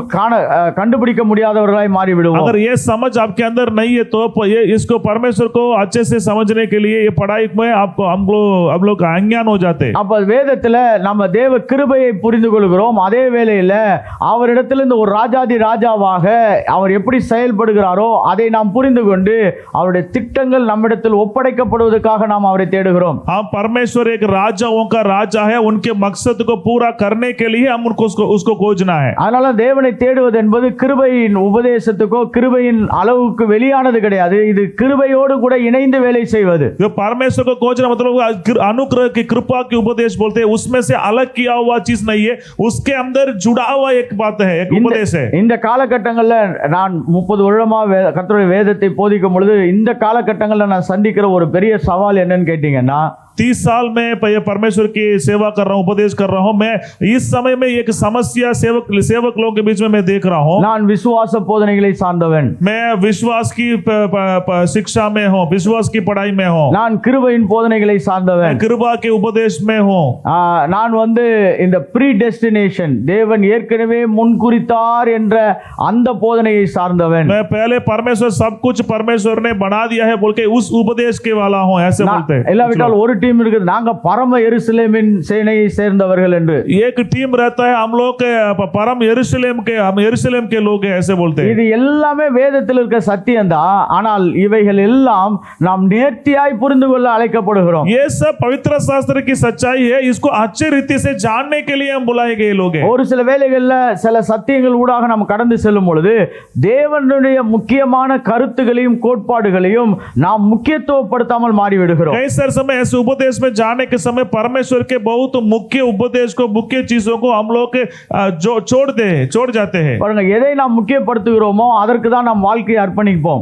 கண்டுபிடிக்க முடியாதவர்களாய் மாறி விடுவோம். अगर ये समझ आपके अंदर नहीं है तो ये इसको परमेश्वर को अच्छे से समझने के लिए ये पढ़ाई में आपको हम लोग अज्ञान हो जाते हैं. அப்ப வேதத்துல நம்ம தேவ கிருபையை புரிந்து கொள்கிறோம், அதே வேளையில அவரிடத்திலிருந்து ஒரு ராஜாதி ராஜாவாக அவர் எப்படி செயல்படுகிறாரோ அதை நாம் புரிந்து கொண்டு அவருடைய திட்டங்கள் நம்மிடத்தில் ஒப்படைக்கப்படுவதற்காக நாம் அவரை தேடுகிறோம். हाँ, परमेश्वर एक राजाओं का राजा है, उनके मकसद को पूरा करने के लिए हम उसको खोजना है. அதனால தேவனை தேடுவது என்பது கிருபையின் உபதேசத்துக்கோ கிருபையின் அளவுக்கு வெளியானது கிடையாது. இது கிருபையோடு கூட இணைந்து வேலை செய்வது. जो परमेश्वर को खोजना मतलब अनुग्रह की, कृपा की उपदेश बोलते हैं, उसमें से अलग किया हुआ चीज नहीं है, उसके अंदर जुड़ा हुआ एक बात है, एक उपदेश है. இந்த காலகட்டங்கள்ல நான் 30 வருடமா கர்த்தருடைய வேதத்தை போதிக்கும் பொழுது இந்த காலகட்டங்கள்ல நான் சந்திக்கிற ஒரு பெரிய சவால் என்னன்னு கேட்டீங்கன்னா, 30 साल में परमेश्वर की सेवा कर रहा हूँ, उपदेश कर रहा हूँ. मैं इस समय में एक समस्या सेवक लोगों के बीच में मैं देख रहा हूँ. நான் விசுவாச போதனைகளை சார்ந்தவன், मैं विश्वास की शिक्षा में हूँ, विश्वास की पढ़ाई में हूँ, நான் கிருபையின் போதனைகளை சார்ந்தவன், कृपा के उपदेश में हूँ. நான் இந்த ப்ரீ டெஸ்டினேஷன், தேவன் ஏற்கனவே முன்குறித்தார் என்ற அந்த போதனையை சார்ந்தவன். मैं पहले परमेश्वर सब कुछ परमेश्वर ने बना दिया है बोल के उस उपदेश के वाला हूँ, ऐसे बोलते हैं. இல்லாவிட்டால் ஒரு டீம் இருக்குது, நாங்க பரம எருசலேமின் சேனையை சேர்ந்தவர்கள் என்று. एक टीम रहता है, हम लोग के परम यरूशलेम के, हम यरूशलेम के लोग हैं, ऐसे बोलते हैं. இது எல்லாமே வேதத்தில் இருக்க சத்தியம் தான். ஆனால் இவைகள் எல்லாம் நாம் நேர்த்தியாய் புரிந்து கொள்ள அழைக்கப்படுகிறோம். ये सब पवित्र शास्त्र की सच्चाई है, इसको अच्छे रीति से जानने के लिए हम बुलाए गए लोग हैं. ஒரு சில வேளைகள்ல சில சத்தியங்கள் ஊடாக நாம் கடந்து செல்லும் பொழுது தேவனுடைய முக்கியமான கருத்துகளையும் கோட்பாடுகளையும் நாம் முக்கியத்துவப்படுத்தாமல் மாறிவிடுகிறோம். कई सारे समय ऐसे उपदेश में जाने के समय परमेश्वर के बहुत मुख्य उपदेश को, मुख्य चीजों को हम लोग छोड़ जाते हैं. பாருங்க, எதை நாம் முக்கியப்படுத்துகிறோமோ அதற்கு தான் நாம் வாழ்க்கையை அர்ப்பணிப்போம்.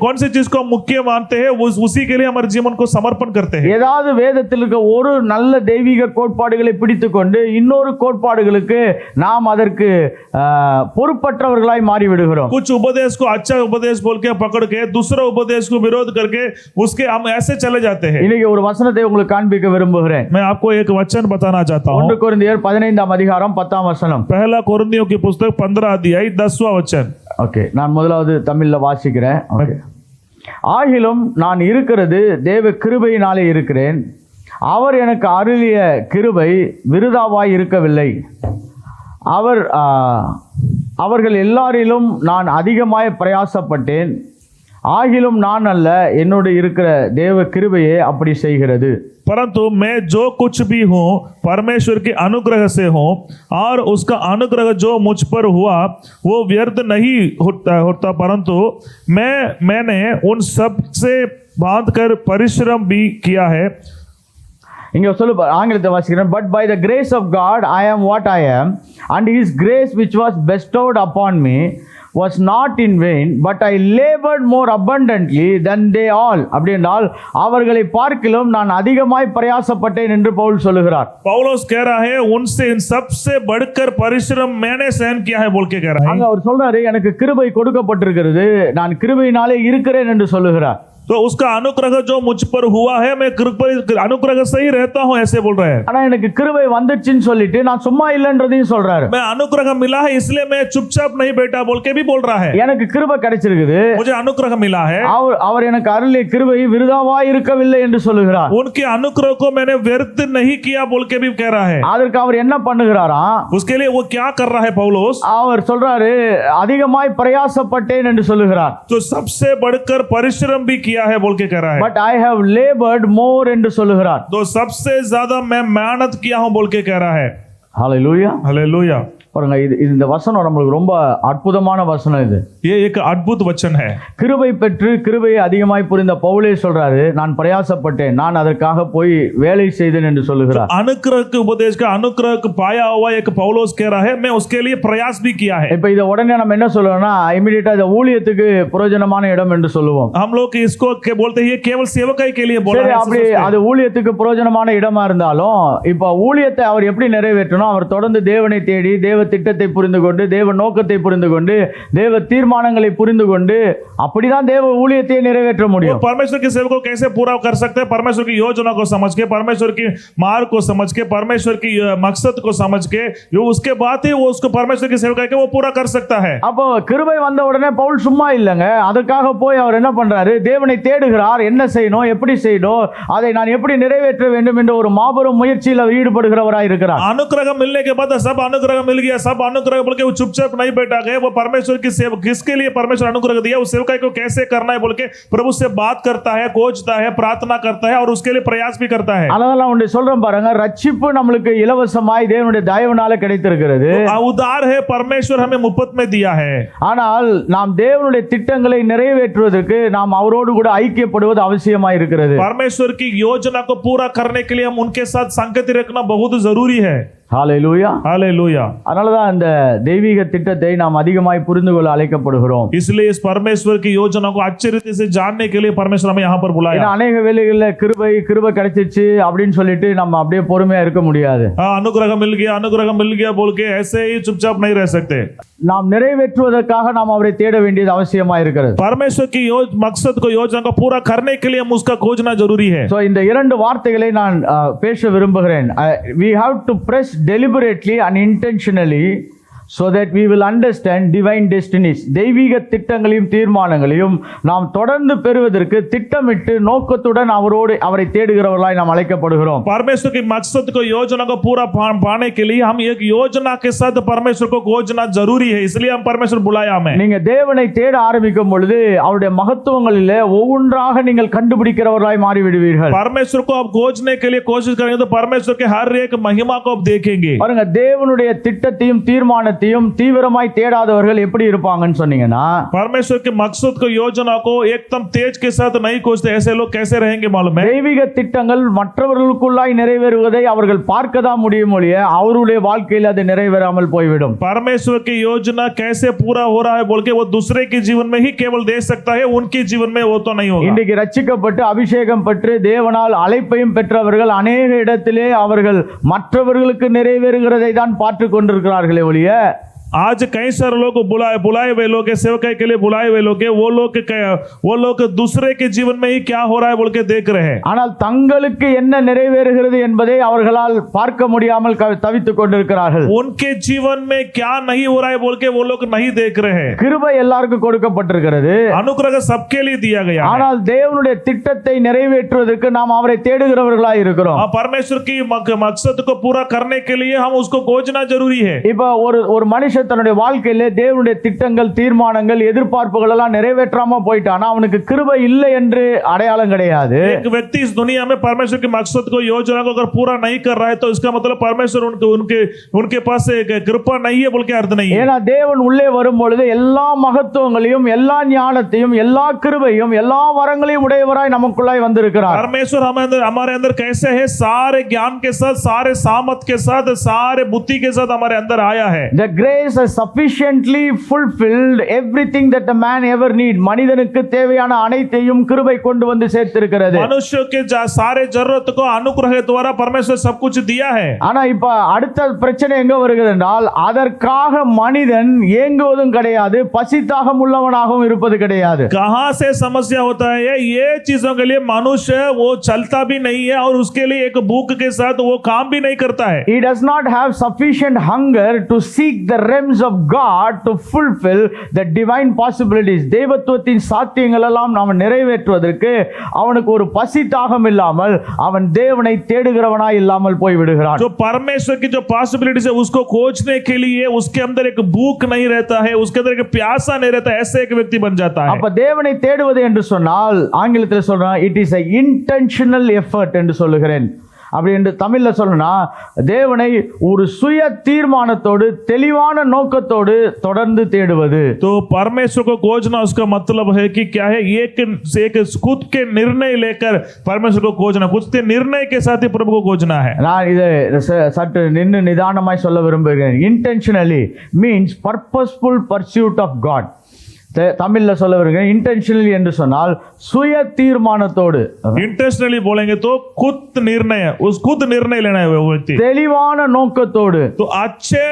कौन सी चीज को हम मुख्य मानते हैं उसी के लिए हमारे जीवन को समर्पण करते हैं. ஏதாவது வேதத்தில் இருக்க ஒரு நல்ல தெய்வீக கோட்பாடுகளை பிடித்துக்கொண்டு இன்னொரு கோட்பாடுகளுக்கு நாம் அதற்கு பொறுப்பற்றவர்களாய் மாறி விடுகிறோம். कुछ उपदेश को अच्छा उपदेश बोल के पकड़ के दूसरा उपदेश को विरोध करके उसके हम ऐसे चले जाते हैं. இன்னைக்கு ஒரு வசனத்தை உங்களுக்கு காண்பிக்க விரும்புகிறேன். मैं आपको एक वचन बताना चाहता हूं. 1 கொரிந்தியர் 15 அதிகாரம் 10 வசனம். पहला कोरिन्थियों की पुस्तक 15 अध्याय 10वां वचन. ஓகே, நான் முதலாவது தமிழ்ல வாசிக்கிறேன். ஓகே. ஆகிலும் நான் இருக்கிறது தேவ கிருபையினாலே இருக்கிறேன். அவர் எனக்கு அருளிய கிருபை விருதாவாய் இருக்கவில்லை. அவர்கள் எல்லாரிலும் நான் அதிகமாய் பிரயாசப்பட்டேன். ஆகிலும் நான் அல்ல, என்னோடு இருக்கிற தேவ கிருபையே அப்படி செய்கிறது. परंतु मैं जो कुछ भी हूँ परमेश्वर के अनुग्रह से हूँ, और उसका अनुग्रह जो मुझ पर हुआ वो व्यर्थ नहीं होता, परंतु मैंने उन सब से बांध कर परिश्रम भी किया है. இங்க சொல்லு, ஆங்கிலத்தை வாசிக்கிறேன். But by the grace of God I am what I am, and his grace which was bestowed upon me was not in vain, but I labored more abundantly than they all. அப்படினால் அவர்களை பார்க்கிலும் நான் அதிகமாய் பிரயாசப்பட்டேன் என்று பவுல் சொல்லுகிறார். पौलुस कह रहा है उनसे इन सबसे बढ़कर परिश्रम मैंने सहन किया है बोल के कह रहा है. அங்க அவர் சொல்றாரு, எனக்கு கிருபை கொடுக்கப்பட்டிருக்கிறது, நான் கிருபையினாலே இருக்கிறேன் என்று சொல்லுகிறார். तो उसका अनुग्रह जो मुझ पर हुआ है, मैं अनुग्रह से ही रहता हूं, ऐसे बोल रहे हैं. ஆனா எனக்கு கிருபை வந்துச்சுன்னு சொல்லிட்டு நான் சும்மா இல்லன்றதையும் சொல்றாரு. मैं अनुग्रह मिला है इसलिए मैं चुपचाप नहीं बैठा बोल के भी बोल रहा है. எனக்கு கிருபை கிடைச்சிருக்குது, मुझे अनुग्रह मिला है. அவர் எனக்கு அருளிய கிருபை விருதாவாய் இருக்கவில்லை என்று சொல்லுகிறார். उनके अनुग्रह को मैंने व्यर्थ नहीं किया बोल के भी कह रहा है. அதற்கு அவர் என்ன பண்ணுகிறாராம்? उसके लिए वो क्या कर रहा है पौलुस? அவர் சொல்றாரு, அதிகமாய் பிரயாசப்பட்டேன் என்று சொல்லுகிறார். तो सबसे बढ़कर परिश्रम भी किया है बोल के कह रहा है. But I have labored more என்று சொல்லுகிறார். तो सबसे ज्यादा मैं मेहनत किया हूं बोल के कह रहा है. Hallelujah, hallelujah. பாருங்க, இந்த வசனம் நம்மளுக்கு ரொம்ப அற்புதமான வசனம். இது एक अद्भुत वचन है. கிருபை பெற்று கிருபையை அதிகமாய் புரிந்த பவுலே சொல்றாரு, நான் பிரயாசப்பட்டேன், நான் அதற்காக போய் வேலை செய்தேன் என்று சொல்லுகிறார். अनुग्रह के उपदेश का अनुग्रह को पाया हुआ एक पौलुस कह रहा है, मैं उसके लिए प्रयास भी किया है. இப்ப இத உடனே நம்ம என்ன சொல்றோம்னா, இமிடியேட்டா இத ஊழியத்துக்கு பிரயோஜனமான இடம் என்று சொல்லுவோம். हम लोग इसको बोलते हैं केवल सेवकाई के लिए बोला है. அப்படி அது ஊழியத்துக்கு பிரயோஜனமான இடமா இருந்தாலும், இப்ப ஊழியத்தை அவர் எப்படி நிறைவேற்றணும்? அவர் தொடர்ந்து தேவனை தேடி தேவ திட்டத்தை புரிந்து கொண்டு, தேவ நோக்கத்தை புரிந்து கொண்டு, தேவ தீர்மானங்களை புரிந்து கொண்டு, அப்படிதான் தேவ ஊழியத்தை நிறைவேற்ற முடியும். परमेश्वर के सेवक को कैसे पूरा कर सकते हैं? परमेश्वर की योजना को समझ के, परमेश्वर की मार्ग को समझ के, परमेश्वर की मकसद को समझ के, उसके बाद ही वो उसको परमेश्वर की सेवकाई के वो पूरा कर सकता है. அப்போ கிருபை வந்த உடனே பவுல் சும்மா இல்லைங்க. அதற்காக போய் அவர் என்ன பண்றாரு? தேவனை தேடுகிறார். என்ன செய்யணும், எப்படி செய்யணும், அதை நான் எப்படி நிறைவேற்ற வேண்டும் என்ற ஒரு மாபெரும் முயற்சியில் அவர் ஈடுபடுகிறவராய் இருக்கிறார். अनुग्रह मिलने के बाद सब अनुग्रह मिल गया, सब अनुग्रह बोल के वो चुपचाप नहीं बैठा गया. वो परमेश्वर की सेवा, किसके लिए परमेश्वर अनुग्रह दिया, उस सेवकाई को कैसे करना है बोल के प्रभु से बात करता है, खोजता है, प्रार्थना करता है और उसके लिए प्रयास भी करता है. அதனால ஒன்று சொல்றேன் பாருங்க, ரட்சிப்பு நம்மளுக்கு இலவசமாய் தேவனுடைய தயவுனால கிடைத்திருக்கிறது. उदार है, परमेश्वर हमें मुफ्त में दिया है. ஆனால் நாம் தேவனுடைய திட்டங்களை நிறைவேற்றுவதற்கு நாம் அவரோடு கூட ஐக்கியப்படுவது அவசியமாய் இருக்கிறது. परमेश्वर की योजना को पूरा करने के लिए हम उनके साथ संगति रखना बहुत जरूरी है. ஹalleluya, हालेलुया. அதனாலதான் இந்த தெய்வீக திட்டத்தை நாம் அதிகமாய் புரிந்து கொள்ள அழைக்கப்படுகிறோம். इसलिए इस परमेश्वर की योजना को अच्छे रीति से जानने के लिए परमेश्वर हमें यहाँ पर बुलाया. அநேக வேளைகளில் கிருபை கிடைச்சிச்சு அப்படின்னு சொல்லிட்டு நம்ம அப்படியே பொறுமையா இருக்க முடியாது. अनुग्रह मिल गया बोल के ऐसे ही चुपचाप नहीं रह सकते. நாம் நிறைவேற்றுவதற்காக நாம் அவரை தேட வேண்டியது அவசியமா இருக்கிறது. परमेश्वर की मकसद को, योजना को पूरा करने के लिए हम उसका खोजना जरूरी है. So இந்த இரண்டு வார்த்தைகளை நான் பேச விரும்புகிறேன். We have to press deliberately and intentionally so that we will understand divine destinies. தெய்வீக திட்டங்களையும் தீர்மானங்களையும் நாம் தொடர்ந்து பெறுவதற்கு திட்டமிட்டு நோக்கத்துடன் அவரை தேடுகிறவர்களாய் நாம் அழைக்கப்படுகிறோம். परमेश्वर की मकसद को योजना को पूरा पाने के लिए हम एक योजना के साथ परमेश्वर को खोजना जरूरी है, इसलिए हम परमेश्वर बुलाया हमें. நீங்க தேவனை தேட ஆரம்பிக்கும் பொழுது அவருடைய மகத்துவங்களிலே ஒவ்வொன்றாக நீங்கள் கண்டுபிடிக்கிறவர்களாய் மாறி விடுவீர்கள். परमेश्वर को आप खोजने के लिए कोशिश करेंगे तो परमेश्वर के हर एक महिमा को आप देखेंगे. பாருங்க, தேவனுடைய திட்டத்தையும் தீர்மானத்தையும் தீவிரமாய் தேடாதவர்கள் எப்படி இருப்பாங்கன்னு சொன்னீங்கன்னா, परमेश्वर के मकसद को योजना को एकदम तेज के साथ नहीं खोजते, ऐसे लोग कैसे रहेंगे मालूम है? தெய்வீக திட்டங்கள் மற்றவர்களுக்குள்ளாய் நிறைவேறுவதை அவர்கள் பார்க்க தான் முடியும் ஒழிய அவருடைய வாழ்க்கையில் அது நிறைவேறாமல் போய்விடும். परमेश्वर की योजना कैसे पूरा हो रहा है बोल के वो दूसरे के जीवन में ही केवल देख सकता है, उनके जीवन में वो तो नहीं होगा. இன்றைக்கு ரட்சிக்கப்பட்டு அபிஷேகம் பெற்று தேவனால் அழைப்பையும் பெற்றவர்கள் அநேக இடத்திலே அவர்கள் மற்றவர்களுக்கு நிறைவேறுகிறதை தான் பார்த்து கொண்டிருக்கிறார்களே ஒழிய, आज कई सारे लोग बुलाए हुए लोग सेवकाई के लिए बुलाए हुए लोग वो लोग दूसरे के जीवन में ही क्या हो रहा है बोल के देख रहे हैं. ஆனால் தங்களுக்கு என்ன நிறைவேறுகிறது என்பதை அவர்களால் பார்க்க முடியாமல் தவித்துக் கொண்டிருக்கிறார்கள். उनके जीवन में क्या नहीं हो रहा है बोल के वो लोग नहीं देख रहे हैं. கிருபை எல்லாருக்கும் கொடுக்கப்பட்டிருக்கிறது, अनुग्रह सबके लिए दिया गया है. ஆனால் தேவனுடைய திட்டத்தை நிறைவேற்றுவதற்கு நாம் அவரை தேடுகிறவர்களாய் இருக்கிறோம். परमेश्वर की मकसद को पूरा करने के लिए हम उसको खोजना जरूरी है. இப்ப ஒரு மனுஷன் தன்னுடைய வாழ்க்கையிலே தேவனுடைய திட்டங்கள் தீர்மானங்கள் எதிர்பார்ப்புகள் எல்லாம் நிறைவேற்றாம போயிட்டானா அவனுக்கு கிருபை இல்லை என்று அடையாளம் கிடையாது. एक व्यक्ति इस दुनिया में परमेश्वर के मकसद को योजना को अगर पूरा नहीं कर रहा है तो इसका मतलब परमेश्वर उनके पास कृपा नहीं है बोल के अर्थ नहीं है. ஏன்னா தேவன் உள்ளே வரும் பொழுது எல்லா மகத்துவங்களையும் எல்லா ஞானத்தையும் எல்லா கிருபையும் எல்லா வரங்களையும் உடையவராய் நமக்குள்ளாய் வந்திருக்கிறார். परमेश्वर हमारे अंदर कैसे है? सारे ज्ञान के साथ, सारे सामर्थ के साथ, सारे बुद्धि के साथ हमारे अंदर आया है. The grace has sufficiently fulfilled everything that a man ever need. மனிதனுக்கு தேவையான அனைத்தையும் கிருபை கொண்டு வந்து சேர்த்திருக்கிறது. मनुष्य के सारे जरूरत को अनुग्रह द्वारा परमेश्वर सब कुछ दिया है. ஆனா இப்ப அடுத்த பிரச்சனை எங்க வருகிறது என்றால், அதற்காக மனிதன் ஏங்குவதும் கிடையாது, பசித்தாகம் உள்ளவனாகவும் இருப்பது கிடையாது. कहां से समस्या होता है? ये चीजों के लिए मनुष्य वो चलता भी नहीं है और उसके लिए एक भूख के साथ वो काम भी नहीं करता है. He does not have sufficient hunger to seek the realms of God to fulfill the divine possibilities. தேவத்துவத்தின் சாத்தியங்கள் எல்லாம் நாம் நிறைவேற்றுவதற்கு அவனுக்கு ஒரு பசி தாகம் இல்லாமல் அவன் தேவனை தேடுகிறவனாய் இல்லாமல் போய் விடுகிறான். जो परमेश्वर की जो पॉसिबिलिटीज है उसको खोजने के लिए उसके अंदर एक भूख नहीं रहता है, उसके अंदर एक प्यासा नहीं रहता, ऐसे एक व्यक्ति बन जाता है. அப்ப தேவனை தேடுவது என்று சொன்னால் ஆங்கிலத்தில் சொல்றான், it is a intentional effort என்று சொல்லுகிறேன். அப்படி என்று தமிழ்ல சொல்லணும்னா, தேவனை ஒரு சுய தீர்மானத்தோடு தெளிவான நோக்கத்தோடு தொடர்ந்து தேடுவது. तो परमेश्वर को खोजना उसका मतलब है कि क्या है? एक खुद के निर्णय लेकर परमेश्वर को खोजना, खुद के निर्णय के साथ ही प्रभु को खोजना है. நான் இதை சற்று நின்று நிதானமாய் சொல்ல விரும்புகிறேன். Intentionally means purposeful pursuit of God. தமிழ்ல சொல்ல வருகிறேன், இன்டென்ஷனலி என்று சொன்னால் சுய தீர்மானத்தோடு. इंटेंशनली बोलेंगे तो खुद निर्णय लेना है वो व्यक्ति, தெளிவான நோக்கத்தோடு, तो अच्छे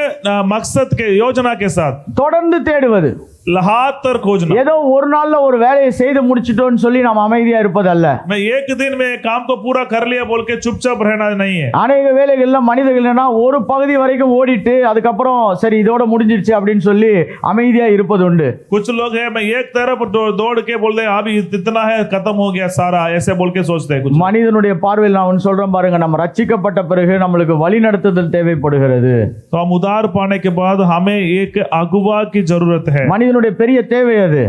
मकसद के योजना के साथ தொடர்ந்து தேடுவது. लगातार खोजना. ஏதோ ஒரு நாள்ல ஒரு வேலையை செய்து முடிச்சிட்டோம்னு சொல்லி நாம் அமைதியா இருப்பதல்ல. मैं एक दिन में काम को पूरा कर लिया बोल के चुपचाप रहना नहीं है. அநேக வேலைகள்ல மனிதர்கள் என்ன ஒரு பகுதி வரைக்கும் ஓடிட்டு அதுக்கப்புறம் சரி இதோட முடிஞ்சிருச்சு அப்படின்னு சொல்லி அமைதியா இருப்பது உண்டு. कुछ लोग है मैं एक तरफ दौड़ के बोलते हैं अभी इतना है खत्म हो गया सारा, ऐसे बोल के सोचते हैं. कुछ மனிதனுடைய பார்வையில் நான் ஒன்று சொல்றேன் பாருங்க, நம்ம ரட்சிக்கப்பட்ட பிறகு நம்மளுக்கு வழிநடத்துதல் தேவைப்படுகிறது. तो हम उद्धार पाने के बाद हमें एक अगुवा की जरूरत है. மனிதனுடைய பெரிய தேவை அது.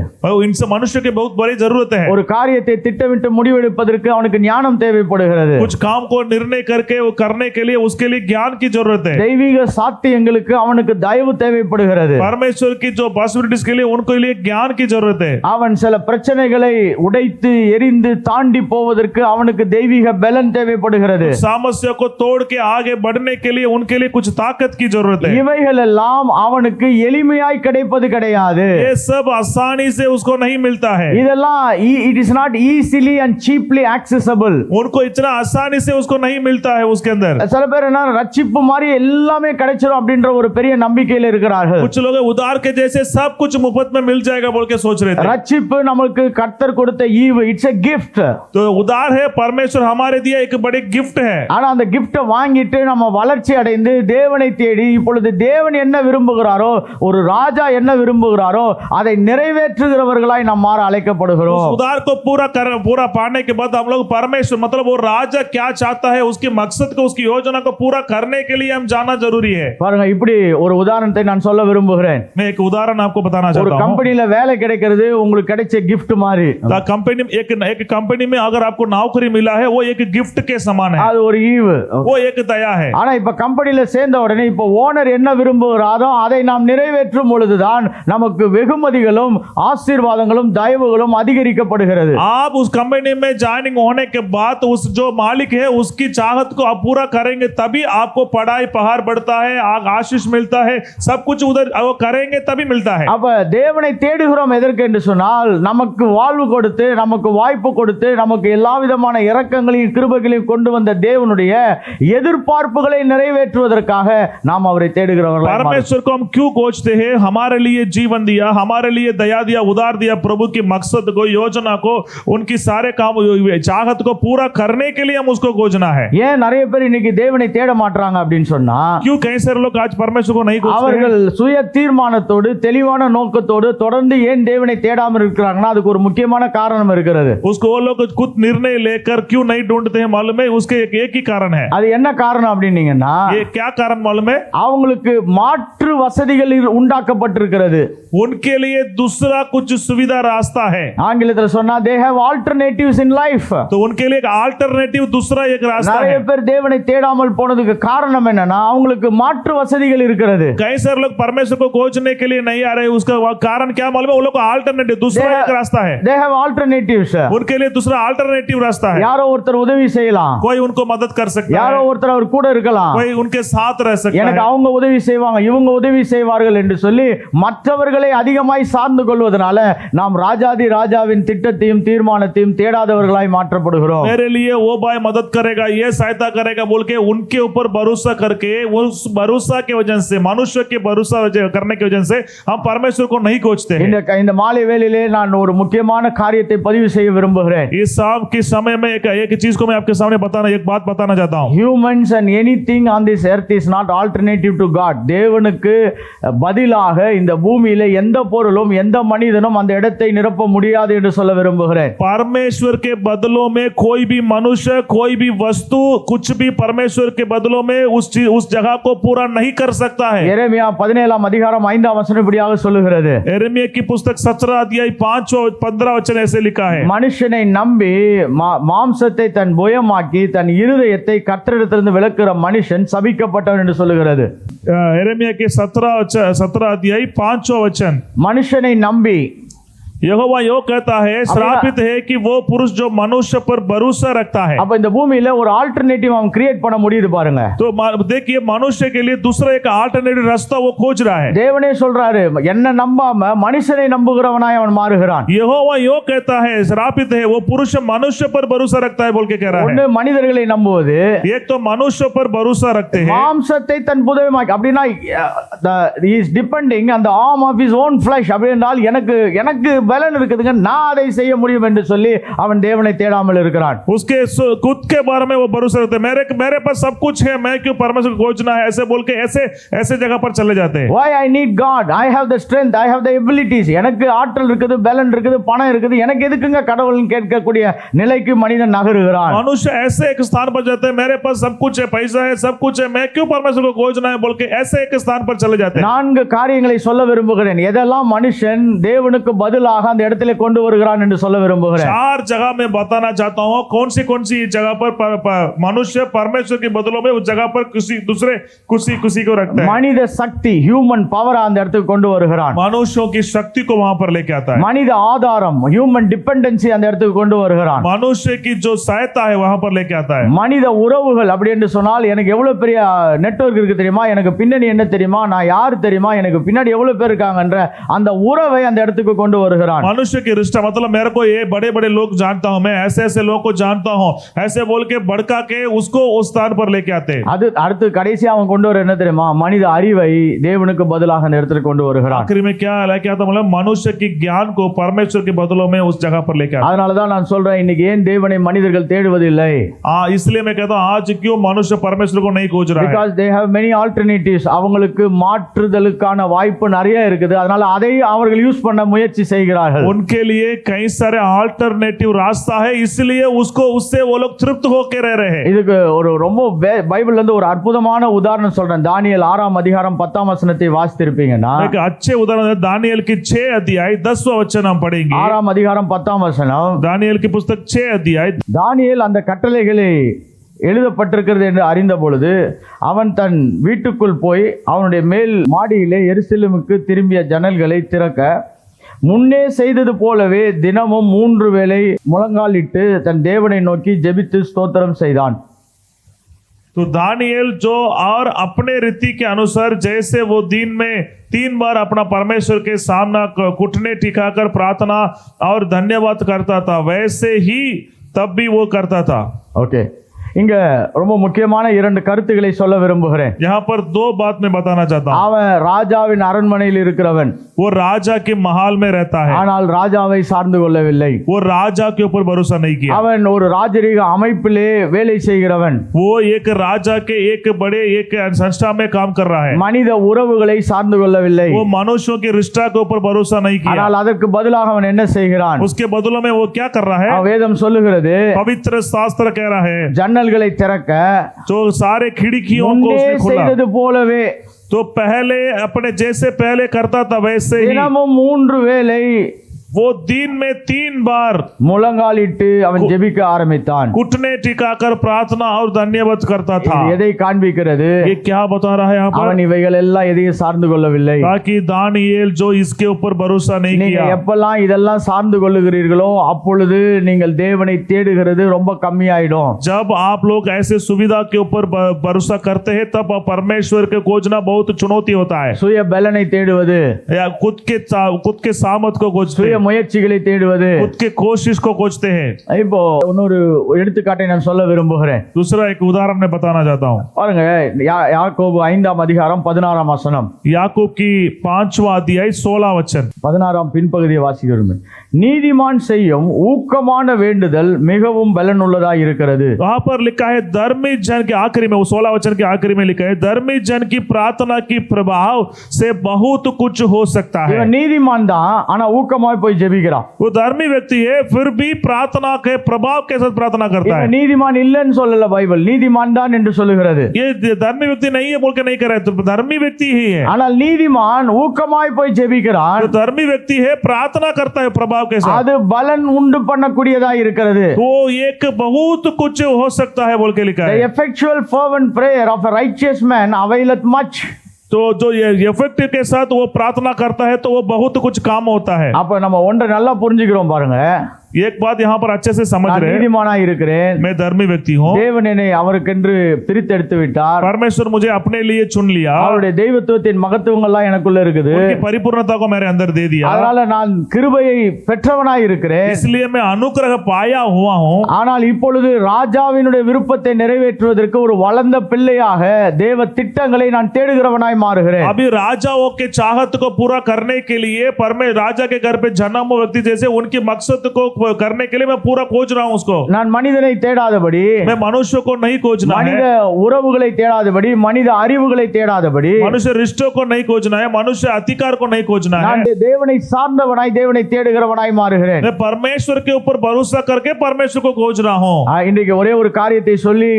इनसे मनुष्य की बहुत बड़ी जरूरत है. ஒரு காரியத்தை திட்டமிட்டு முடிவெடுப்பதற்கு அவனுக்கு ஞானம் தேவைப்படுகிறது. कुछ काम को निर्णय करके वो करने के लिए उसके लिए ज्ञान की जरूरत है. தெய்வீக சாத்தியங்களுக்கு அவனுக்கு தயவு தேவைப்படுகிறது. परमेश्वर की जो पॉसिबिलिटीज के लिए उनको लिए ज्ञान की जरूरत है. அவன் சில பிரச்சனைகளை உடைத்து எரிந்து தாண்டி போவதற்கு அவனுக்கு தெய்வீக பலன் தேவைப்படுகிறது. समस्या को तोड़ के आगे बढ़ने के लिए उनके लिए कुछ ताकत की जरूरत है. இவைகள் எல்லாம் அவனுக்கு எளிமையாய் கிடைப்பது கிடையாது. ये सब आसानी से उसको नहीं मिलता है, இதெல்லாம் it is not easily and cheaply accessible. उनको इतना आसानी से उसको नहीं मिलता है उसके अंदर। சில பேர் என்ன ரட்சிப்பு மாதிரி எல்லாமே கிடைச்சிரும் அப்படின்ற ஒரு பெரிய நம்பிக்கையில இருக்கிறார்கள். कुछ लोग उधार के जैसे सब कुछ मुफ्त में मिल जाएगा बोल के सोच रहे थे। ரட்சிப்பு நமக்கு கர்த்தர் கொடுத்த ஈவு, இட்ஸ் a gift. तो उधार है, परमेश्वर हमारे दिया एक बड़े गिफ्ट है। ஆனா அந்த கிஃப்ட்டை வாங்கிட்டு நம்ம வளர்ச்சி அடைந்து தேவனை தேடி இப்பொழுது தேவன் என்ன விரும்புகிறாரோ, ஒரு ராஜா என்ன விரும்புகிறாரோ அதை நிறைவேற்றுகிறவர்களாய் நாம் மாற அழைக்கப்படுகிறோம். उस उधार को पूरा पाने के बाद हम लोग परमेश्वर मतलब वो राजा क्या चाहता है उसके मकसद को, उसकी योजना को पूरा करने के लिए हम जाना जरूरी है। பாருங்க, இப்படி ஒரு உதாரணத்தை நான் சொல்ல விரும்புகிறேன். मैं एक उदाहरण आपको बताना ஒரு चाहता हूँ। கம்பெனில வேலை கிடைக்கிறது உங்களுக்கு கிடைச்ச கிஃப்ட் மாதிரி. कंपनी एक कंपनी में अगर आपको नौकरी मिला है वो एक गिफ्ट के समान है, அது ஒரு ஈவு, वो एक दया है। ஆனா இப்ப கம்பெனில சேர்ந்த உடனே இப்ப ஓனர் என்ன விரும்புகிறாரோ அதை நாம் நிறைவேற்றும் பொழுதுதான் நமக்கு வெகுமதிகளும் ஆசீர்வாதங்களும் தயவுகளும் அதிகரிக்கப்படுகிறது. आप उस कंपनी में ज्वाइनिंग होने के बाद उस जो मालिक है उसकी चाहत को आप पूरा करेंगे तभी आपको पढ़ाई पहाड़ बढ़ता है, आशीष मिलता है, सब कुछ उधर वो करेंगे तभी मिलता है। அப்ப தேவனை தேடுகிறோம் எதற்கு என்று சொன்னால் நமக்கு வாழ்வு கொடுத்து நமக்கு வாய்ப்பு கொடுத்து நமக்கு எல்லா விதமான இரக்கங்களையும் கிருபைகளையும் கொண்டு வந்த தேவனுடைய எதிர்பார்ப்புகளை நிறைவேற்றுவதற்காக நாம் அவரை தேடுகிறவர்கள். परमेश्वर को हम क्यों खोजते हैं? हमारे लिए जीवन दिया, हमारे लिए दया दिया, उधार दिया, प्रभु की मकसद को, योजना को, उनकी सारे काम चाहत को पूरा करने के लिए हम उसको खोजना है। ஏன் நிறைய பேர் இன்னைக்கு தேவனை தேட மாட்டாங்க அப்படின்னு சொன்னா, क्यों कई सारे लोग आज परमेश्वर को नहीं खोजते हैं? அவர்கள் சுய தீர்மானத்தோடு தெளிவான நோக்கத்தோடு தொடர்ந்து ஏன் தேவனை தேடாமல் இருக்கிறாங்கன்னா அதுக்கு ஒரு முக்கியமான காரணம் இருக்கிறது. उसको वो लोग खुद निर्णय लेकर क्यों नहीं ढूंढते हैं मालूम है? उसके एक ही कारण है। அது என்ன காரணம் அப்படின்னீங்கன்னா, ये क्या कारण मालूम है? அவங்களுக்கு மாற்று வசதிகள் உண்டாக்கப்பட்டிருக்கிறது. उनके लिए दूसरा कुछ सुविधा रास्ता है। ஆங்கிலத்துல சொன்னா they have alternatives in life. तो उनके लिए एक अल्टरनेटिव दूसरा एक रास्ता நிறைய है। பேர் தேவனை தேடாமல் போனதுக்கு காரணம் என்னன்னா அவங்களுக்கு மாற்று வசதிகள் இருக்கிறது. कई सारे लोग परमेश्वर को खोजने के लिए नहीं आ रहे, उसका कारण क्या मालूम है? वो लोग अल्टरनेटिव दूसरा एक रास्ता है। they have alternatives. उनके लिए दूसरा अल्टरनेटिव रास्ता है। யாரோ ஒருத்தர் உதவி செய்யலாம், कोई उनको मदद कर सकता யாரோ है, ஒருத்தர் அவர் கூட இருக்கலாம், कोई उनके साथ रह सकता எனக்கு है। அவங்க உதவி செய்வாங்க இவங்க உதவி செய்வார்கள் என்று சொல்லி மற்றவர்களை அதிகமாய் சார்ந்து கொள்வதனால நாம் ராஜாதி ராஜாவின் திட்டத்தையும் தீர்மானத்தையும் தேடாதவர்களாய் மாற்றப்படுகிறோம். मेरे लिए वो भाई मदद करेगा, ये सहायता करेगा बोल के उनके ऊपर भरोसा करके उस भरोसा के वजह से, मनुष्य के भरोसा करने की वजह से हम परमेश्वर को नहीं खोजते हैं। இந்த மாலை வேளையிலே நான் ஒரு முக்கியமான காரியத்தை பதிவு செய்ய விரும்புகிறேன். इस शाम के समय में एक चीज को मैं आपके सामने एक बात बताना चाहता हूँ। Humans and anything on this earth is not alternative to God. தேவனுக்கு பதிலாக இந்த பூமியில எந்த பொருளும் எந்த மனிதனும் அந்த இடத்தை நிரப்ப முடியாது என்று சொல்ல விரும்புகிறேன். परमेश्वर के बदलों में कोई भी मनुष्य, कोई भी वस्तु, कुछ भी परमेश्वर के बदलों में उस जगह को पूरा नहीं कर सकता है। எரேமியா 17 அதிகாரம் 5 வசனம் இப்படியாக சொல்லுகிறது. यिर्मयाह की पुस्तक 17 अध्याय 5-15 वचन ऐसे लिखा है। மனுஷனை நம்பி மாம்சத்தை தன் புயமாக்கி தன் இருதயத்தை கர்த்தரிடத்திலிருந்து விலக்குற மனுஷன் சபிக்கப்பட்டவன் என்று சொல்லுகிறது. यिर्मयाह के 17 अध्याय 5 वचन, மனுஷனை நம்பி यहोवा यो कहता है, श्रापित है कि वो पुरुष जो मनुष्य पर भरोसा रखता है। அப்ப இந்த பூமியில ஒரு ஆல்டர்னேட்டிவ் அவன் கிரியேட் பண்ண முடியுது பாருங்க. तो देखिए मनुष्य के लिए दूसरा एक अल्टरनेटिव रास्ता वो खोज रहा है। தேவனே சொல்றாரு, என்ன நம்பாம மனுஷனை நம்புகிறவனாய் அவன் மாறுகிறான். यहोवा यो कहता है, श्रापित है वो पुरुष मनुष्य पर भरोसा रखता है बोल के कह रहा है। ஒன்னு மனிதர்களை நம்புவது, एक तो मनुष्य पर भरोसा रखते हैं, மாம்சத்தை தன் புதமாக்கி அப்படினா he is depending on the arm of his own flesh. அப்படினால் எனக்கு பலன் இருக்குதுங்க, நான் அதை செய்ய முடியும் என்று சொல்லி அவன் தேவனை தேடாமல் இருக்கிறான். उसके खुद के बारे में वो भरोसा रखते हैं, मेरे पास सब कुछ है, मैं क्यों परमेश्वर को खोजना है, ऐसे बोल के ऐसे जगह पर चले जाते हैं। Why I need God? I have the strength, I have the abilities. எனக்கு ஆற்றல் இருக்குது, பலன் இருக்குது, பணம் இருக்குது, எனக்கு எதுக்குங்க கடவுள்னு கேட்கக்கூடிய நிலைக்கு மனிதன் நகருகிறான். मनुष्य ऐसे एक स्थान पर जाते हैं, मेरे पास सब कुछ है, पैसा है, सब कुछ है, मैं क्यों परमेश्वर को खोजना है बोल के ऐसे एक स्थान पर चले जाते हैं। நான்கு காரியங்களை சொல்ல விரும்புகிறேன். எதெல்லாம் மனுஷன் தேவனுக்கு பதிலாக பதிலாக அந்த இடத்திலே கொண்டு வருகிறான் என்று சொல்ல விரும்புகிறேன். 4 जगह में बताना चाहता हूँ कौन सी जगह पर मनुष्य परमेश्वर के बदलों में उस जगह पर किसी दूसरे किसी को रखता है. மனித சக்தி, ஹியூமன் பவர் அந்த இடத்துக்கு கொண்டு வருகிறான். मनुष्यों की शक्ति को वहां पर लेके आता है. மனித ஆதாரம், ஹியூமன் டிபெண்டன்சி அந்த இடத்துக்கு கொண்டு வருகிறான். मनुष्य की जो सहायता है वहां पर लेके आता है. மனித உறவுகள் அப்படி என்று சொன்னால் எனக்கு எவ்வளவு பெரிய நெட்வொர்க் இருக்கு தெரியுமா, எனக்கு பின்னணி என்ன தெரியுமா, நான் யார் தெரியுமா, எனக்கு பின்னாடி எவ்வளவு பேர் இருக்காங்கன்ற அந்த உறவை அந்த இடத்துக்கு கொண்டு வருகிறான். मनुष्य की रिश्ता मतलब मेरे को ये बड़े बड़े लोग जानता हूं, मैं ऐसे ऐसे लोग को जानता हूं, ऐसे बोल के भड़का के उसको उस स्थान पर लेके आते हैं. அது அடுத்து கடைசியா அவன் கொண்டு வர என்ன தெரியுமா, மனித அறிவை தேவனுக்கு பதிலாக அந்த இடத்துக்கு கொண்டு வருகிறான். आखिरी में क्या लेके आता मतलब मनुष्य की ज्ञान को परमेश्वर के बदलों में उस जगह पर लेके आता. அதனால தான் நான் சொல்றேன், இன்னைக்கு ஏன் தேவனை மனிதர்கள் தேடுவதில்லை? इसलिए मैं कहता हूं आज क्यों मनुष्य परमेश्वर को नहीं खोज रहा है. Because they have many alternatives. அவங்களுக்கு மாற்றுதலுக்கான வாய்ப்பு நிறைய இருக்குது. அதனால அதை அவர்கள் யூஸ் பண்ண முயற்சி செய்கிறார்கள். उनके लिए कई सारे अल्टरनेटिव रास्ता है, इसलिए उससे वो लोग तृप्त होकर रह रहे हैं. இதுக்கு ஒரு ரொம்ப பைபிள்ல இருந்து ஒரு அற்புதமான உதாரணம் சொல்றேன். தானியேல் 6ஆம் அதிகாரம் 10ஆம் வசனத்தை வாசித்திருப்பீங்கன்னா, एक अच्छे उदाहरण है दानियेल की 6 अध्याय 10वां वचन हम पढ़ेंगे. 6ஆம் அதிகாரம் 10ஆம் வசனம். दानियेल की पुस्तक 6 अध्याय. தானியேல் அந்த கட்டளைகளை எழுதப்பட்டிருக்கிறது என்று அறிந்த பொழுது அவன் தன் வீட்டுக்குள் போய் அவனுடைய மேல் மாடியிலே எருசலேமுக்கு திரும்பிய ஜன்னல்களை திறக்க முன்னே செய்தது போலவே தினமும் 3 வேளை முழங்காலிட்டு தன் தேவனை நோக்கி ஜெபித்து ஸ்தோத்திரம் செய்தான். तो दानियेल जो और अपने रीति के अनुसार जैसे वो दिन में 3 बार अपना परमेश्वर के सामना घुटने टिकाकर प्रार्थना और धन्यवाद करता था, वैसे ही तब भी वो करता था. ஓகே, இங்க ரொம்ப முக்கியமான 2 கருத்துக்களை சொல்ல விரும்புகிறேன். यहाँ पर 2 बात मैं बताना चाहता हूँ. அவன் ராஜாவின் அரண்மனையில் இருக்கிறவன், वो राजा के महल में रहता है, ஆனால் ராஜாவை சார்ந்து கொள்ளவில்லை. वो राजा के ऊपर भरोसा नहीं किया. அவன் ஒரு ராஜரீக அமைப்பிலே வேலை செய்கிறவன், वो एक राजा के एक बड़े एक संस्था में काम कर रहा है. மனித உறவுகளை சார்ந்து கொள்ளவில்லை. वो मनुष्यों की रिश्ता के ऊपर भरोसा नहीं किया. ஆனால் அதற்கு பதிலாக அவன் என்ன செய்கிறான்? उसके बदलों में वो क्या कर रहा है? வேதம் சொல்லுகிறது, पवित्र शास्त्र कह रहा है ஜன்னல்களை திறக்க जो सारे खिड़कियों को முன்னே उसने खोला, செய்தது போலவே तो पहले अपने जैसे पहले करता था वैसे ही தினமும் 3 வேளை वो दिन में 3 बार முழங்காலிட்டு அவன் ஜெபிக்க ஆரம்பித்தான். घुटने टिकाकर प्रार्थना और धन्यवाद करता था. இது எதை காண்பிக்கிறது? ये क्या बता रहा है यहाँ அவன் पर? இவைகள் எல்லாம் எதையும் சார்ந்து கொள்ளவில்லை. ताकि दानियेल जो इसके ऊपर भरोसा नहीं நீங்க किया, எப்பெல்லாம் இதெல்லாம் சார்ந்து கொள்ளுகிறீர்களோ அப்பொழுது நீங்கள் தேவனை தேடுகிறது ரொம்ப கம்மியாயிடும். जब आप लोग ऐसे सुविधा के ऊपर भरोसा करते हैं तब परमेश्वर के खोजना बहुत चुनौती होता है. சுய பலனை தேடுவது, या खुद के सामर्थ को खोजते சுய हैं, முயற்சிகளை தேடுவது. खुद के कोशिश को खोजते हैं. இப்போ இன்னொரு எடுத்துக்காட்டை நான் சொல்ல விரும்புகிறேன். दूसरा एक उदाहरण मैं बताना चाहता हूँ. பாருங்க, யாக்கோபு 5ஆம் அதிகாரம் 16ஆம் வசனம். याकूब की 5वां अध्याय 16 वचन. 16ஆம் பின்பகுதியை வாசிக்கிறோம். நீதிமான் செய்யும் ஊக்கமான வேண்டுதல் மிகவும் பலனுள்ளதா இருக்கிறது. वहां पर लिखा है धर्मी जन के आखिरी में, वो 16 वचन के आखिरी में लिखा है धर्मी जन की प्रार्थना की प्रभाव से बहुत कुछ हो सकता है. இவன் நீதிமான் தான், ஆனா ஊக்கமாய் போய் ஜெபிக்கிறான். वो धर्मी व्यक्ति है फिर भी प्रार्थना के प्रभाव के साथ प्रार्थना करता है. இவன் நீதிமான் இல்லைன்னு சொல்லல பைபிள், நீதிமான் தான் என்று சொல்லுகிறது. ये धर्मी व्यक्ति नहीं है बोल के नहीं कर रहा है, तो धर्मी व्यक्ति ही है. ஆனால் நீதிமான் ஊக்கமாய் போய் ஜெபிக்கிறான். जो धर्मी व्यक्ति है प्रार्थना करता है प्रभाव के साथ, அது பலன் உண்டு பண்ணக்கூடியதா இருக்கிறது. तो एक बहुत कुछ हो सकता है बोल के लिखा The है. effectual fervent prayer of a righteous man availeth much. तो जो ये इफेक्टिव के साथ वो प्रार्थना करता है तो वो बहुत कुछ काम होता है. அப்ப நம்ம ஒன்றை நல்லா புரிஞ்சுக்கிறோம் பாருங்க. एक बात यहाँ पर अच्छे से समझ நான் रहे हैं, நீதிமானா இருக்கிறேன், मैं धर्मी व्यक्ति हूँ, தேவன் என்னை அவருக்கென்று பிரித்தெடுத்து விட்டார், परमेश्वर मुझे अपने लिए चुन लिया, அவருடைய தெய்வத்துவத்தின் மகத்துவங்கள்லாம் எனக்குள்ள இருக்குது, उनकी परिपूर्णता को मेरे अंदर दे दिया, அதனால நான் கிருபையை பெற்றவனாய் இருக்கிறேன். इसलिए मैं अनुग्रह पाया हुआ हूँ. ஆனால் இப்பொழுது ராஜாவினுடைய விருப்பத்தை நிறைவேற்றுவதற்கு ஒரு வளர்ந்த பிள்ளையாக தேவ திட்டங்களை நான் தேடுகிறவனாய் மாறுகிறேன். अभी राजाओं के चाहत को पूरा करने के लिए राजा के घर पे जन्म व्यक्ति जैसे उनकी मकसद को करने के लिए मैं पूरा खोज रहा हूं उसको। நான் மனிதனை தேடாதபடி, मैं मनुष्य को नहीं खोजना மனித है, உறவுகளை தேடாதபடி, மனித அறிவுகளை தேடாதபடி, मनुष्य रिश्तों को नहीं खोजना है, मनुष्य अधिकार को नहीं खोजना है। நான் தேவனை சார்ந்தவனாய் தேவனை தேடுகிறவனாய் மாறுகிறேன். मैं परमेश्वर के ऊपर भरोसा करके परमेश्वर को खोज रहा हूं। இன்றைக்கு ஒரே ஒரு காரியத்தை சொல்லி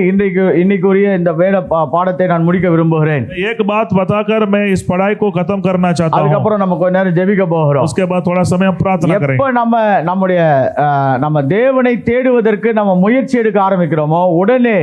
இன்னைக்குரிய இந்த வேத பாடத்தை நான் முடிக்க விரும்புகிறேன். एक बात बताकर मैं इस पढ़ाई को खत्म करना चाहता हूं। அதுக்கப்புறம் நம்ம கொஞ்ச நேரம் ஜெபிக்க போகிறோம். उसके बाद थोड़ा समय हम प्रार्थना करेंगे। எப்ப நம்ம தேவனை தேடுவதற்கு நம்ம முயற்சி எடுக்க ஆரம்பிக்கிறோமோ உடனே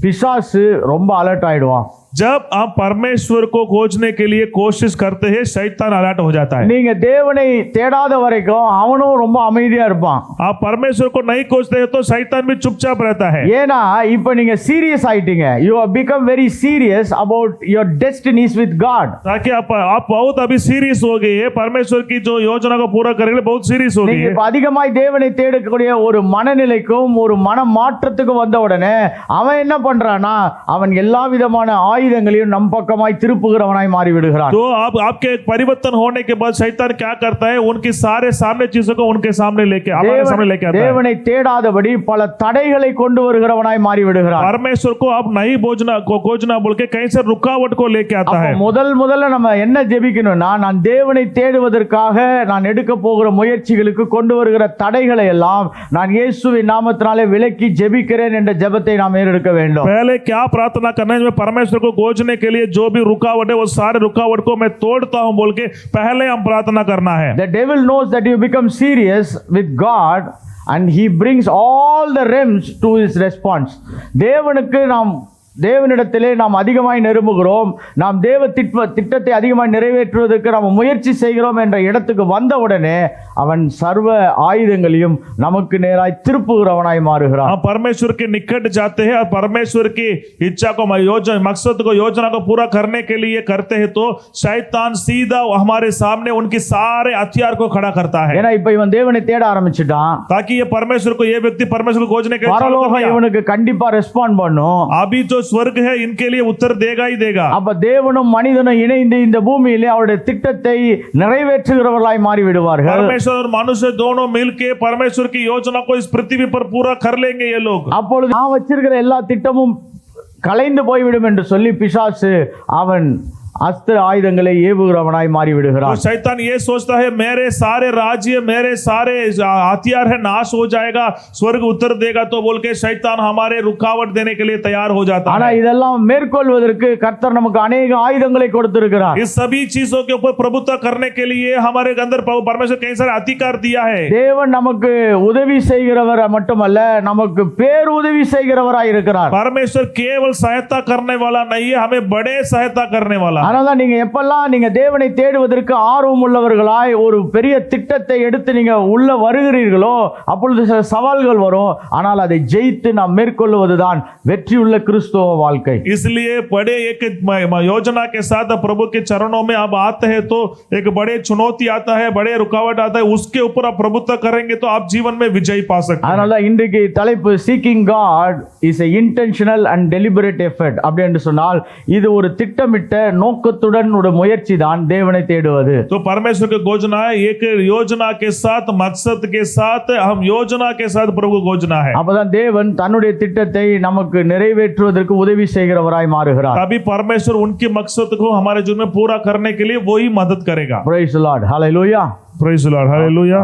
பிசாசு ரொம்ப அலர்ட் ஆயிடுவான். जब आप परमेश्वर को खोजने के लिए कोशिश करते हैं, शैतान अलर्ट हो जाता है। நீங்க தேவனை தேடாத வரைக்கும் அவனும் ரொம்ப அமைதியா இருப்பான். आप परमेश्वर को नहीं खोजते हैं तो शैतान भी चुपचाप रहता है। ஏனா இப்போ நீங்க சீரியஸ் ஆயிட்டீங்க. You have become very serious about your destinies with God. ताकि आप बहुत अभी सीरियस हो गए हैं, परमेश्वर की जो योजना को पूरा करने के लिए बहुत सीरियस हो गए நீங்க हैं। இப்ப அதிகமாய் தேவனை தேடக்கூடிய ஒரு மனநிலைக்கும் ஒரு மன மாற்றத்துக்கும் வந்த உடனே அவன் என்ன பண்றானா, அவன் எல்லா விதமான ஆயுதங்களையும் நம் பக்கமாய் திருப்புகிறவனாய் மாறி விடுகிறான். तो आपके परिवर्तन होने के बाद शैतान क्या करता है, उनकी सारे सामने चीजों को उनके सामने लेके हमारे सामने लेके आता है। தேவனை தேடாதபடி பல தடைகளை கொண்டு வருகிறவனாய் மாறி விடுகிறான். परमेश्वर को आप नहीं खोजना बोल के कहीं से रुकावट को लेके आता है। முதல்ல நம்ம என்ன ஜெபிக்கணும்னா, நான் தேவனை தேடுவதற்காக நான் எடுக்க போகிற முயற்சிகளுக்கு கொண்டு வருகிற தடைகளை எல்லாம் நான் இயேசுவின் நாமத்தினாலே விலக்கி ஜெபிக்கிறேன் என்ற ஜெபத்தை நாம் ஏறெடுக்க வேண்டும். पहले क्या प्रार्थना करना है, मैं परमेश्वर को खोजने के लिए जो भी रुकावट है वो सारे रुकावट को मैं तोड़ता हूं बोल के पहले हम प्रार्थना करना है। The devil knows that you become serious with God and he brings all the realms to his response. தேவனிடத்திலே நாம் அதிகமாய் நெருங்குகிறோம், நாம் தேவ திட்டத்தை அதிகமாய் நிறைவேற்றுவதற்கு நாம் முயற்சி செய்கிறோம் என்ற இடத்துக்கு வந்தவுடனே அவன் சர்வ ஆயுதங்களையும் நமக்கு நேராய் திருப்புகிறவனாய் மாறுகிறான். हम परमेश्वर के निकट जाते हैं और परमेश्वर की इच्छा को मकसद को योजना को पूरा करने के लिए करते हैं तो शैतान सीधा हमारे सामने उनकी सारे हथियार को खड़ा करता है। ஏன்னா இப்ப இவன் தேவனை தேட ஆரம்பிச்சிட்டான், ताकि ये परमेश्वर को ये व्यक्ति परमेश्वर को खोजने के लिए பரலோகம் இவனுக்கு கண்டிப்பா ரெஸ்பாண்ட் பண்ணும். अभी जो स्वर्ग है इनके लिए उत्तर देगा ही देगा। அப்ப தேவனும் மனிதனும் இணைந்து இந்த பூமியிலே அவருடைய திட்டத்தை நிறைவேற்றுகிறவர்களாய் மாறி விடுவார்கள். परमेश्वर और मनुष्य दोनों मिलके परमेश्वर की योजना को इस पृथ्वी पर पूरा कर लेंगे ये लोग। அப்பொழுது நான் வச்சிருக்கிற எல்லா திட்டமும் கலைந்து போய்விடும் என்று சொல்லி பிசாசு அவன் अस्त्र आयुधங்களை ஏவுகிறவனாய் மாறி விடுகிறான். तो शैतान ये सोचता है मेरे सारे राज्य मेरे सारे हथियार है नाश हो जाएगा, स्वर्ग उत्तर देगा तो बोल के शैतान हमारे रुकावट देने के लिए तैयार हो जाता ஆனா है। இதெல்லாம் மேற்கொள்வதற்கு கர்த்தர் நமக்கு अनेक ஆயுதங்களை கொடுத்திருக்கிறார். इस सभी चीजों के ऊपर प्रभुत्व करने के लिए हमारे अंदर परमेश्वर कई सारे अधिकार दिया है। தேவன் நமக்கு உதவி செய்கிறவர் மட்டுமல்ல, நமக்கு பேர் உதவி செய்கிறவராய் இருக்கிறார். परमेश्वर केवल सहायता करने वाला नहीं है, हमें बड़े सहायता करने वाला। அதனால நீங்க எப்பெல்லாம் நீங்க தேவனை தேடுவதற்கு ஆர்வம் உள்ளவர்களாய் ஒரு பெரிய திட்டத்தை எடுத்து நீங்க உள்ள வருகிறீர்களோ அப்பொழுது சில சவால்கள் வரும், ஆனால் அதை ஜெயித்து நாம் மேற்கொள்வதுதான் வெற்றியுள்ள கிறிஸ்தவ வாழ்க்கை. इसलिए बड़े एक योजना के साथ प्रभु के चरणों में आप आते हैं तो एक बड़े चुनौती आता है, बड़े रुकावट आता है, उसके ऊपर आप प्रभुत्व करेंगे तो आप जीवन में विजय पा सकते हैं। அதனால இன்றைக்கு தலைப்பு seeking God is a intentional and deliberate effort. அப்படி என்று சொன்னால் இது ஒரு திட்டமிட்ட நோக்கத்துடன் ஒரு முயற்சி தான் தேவனை தேடுவது. तो परमेश्वर की खोजना है एक योजना के साथ मकसद के साथ, हम योजना के साथ प्रभु को खोजना है। அப்பதான் தேவன் தன்னுடைய திட்டத்தை நமக்கு நிறைவேற்றுவதற்கு உதவி செய்கிறவராய் மாறுகிறார். तभी परमेश्वर उनके मकसद को हमारे जीवन में पूरा करने के लिए वही मदद करेगा। Praise the Lord. Hallelujah. Praise the Lord. Hallelujah.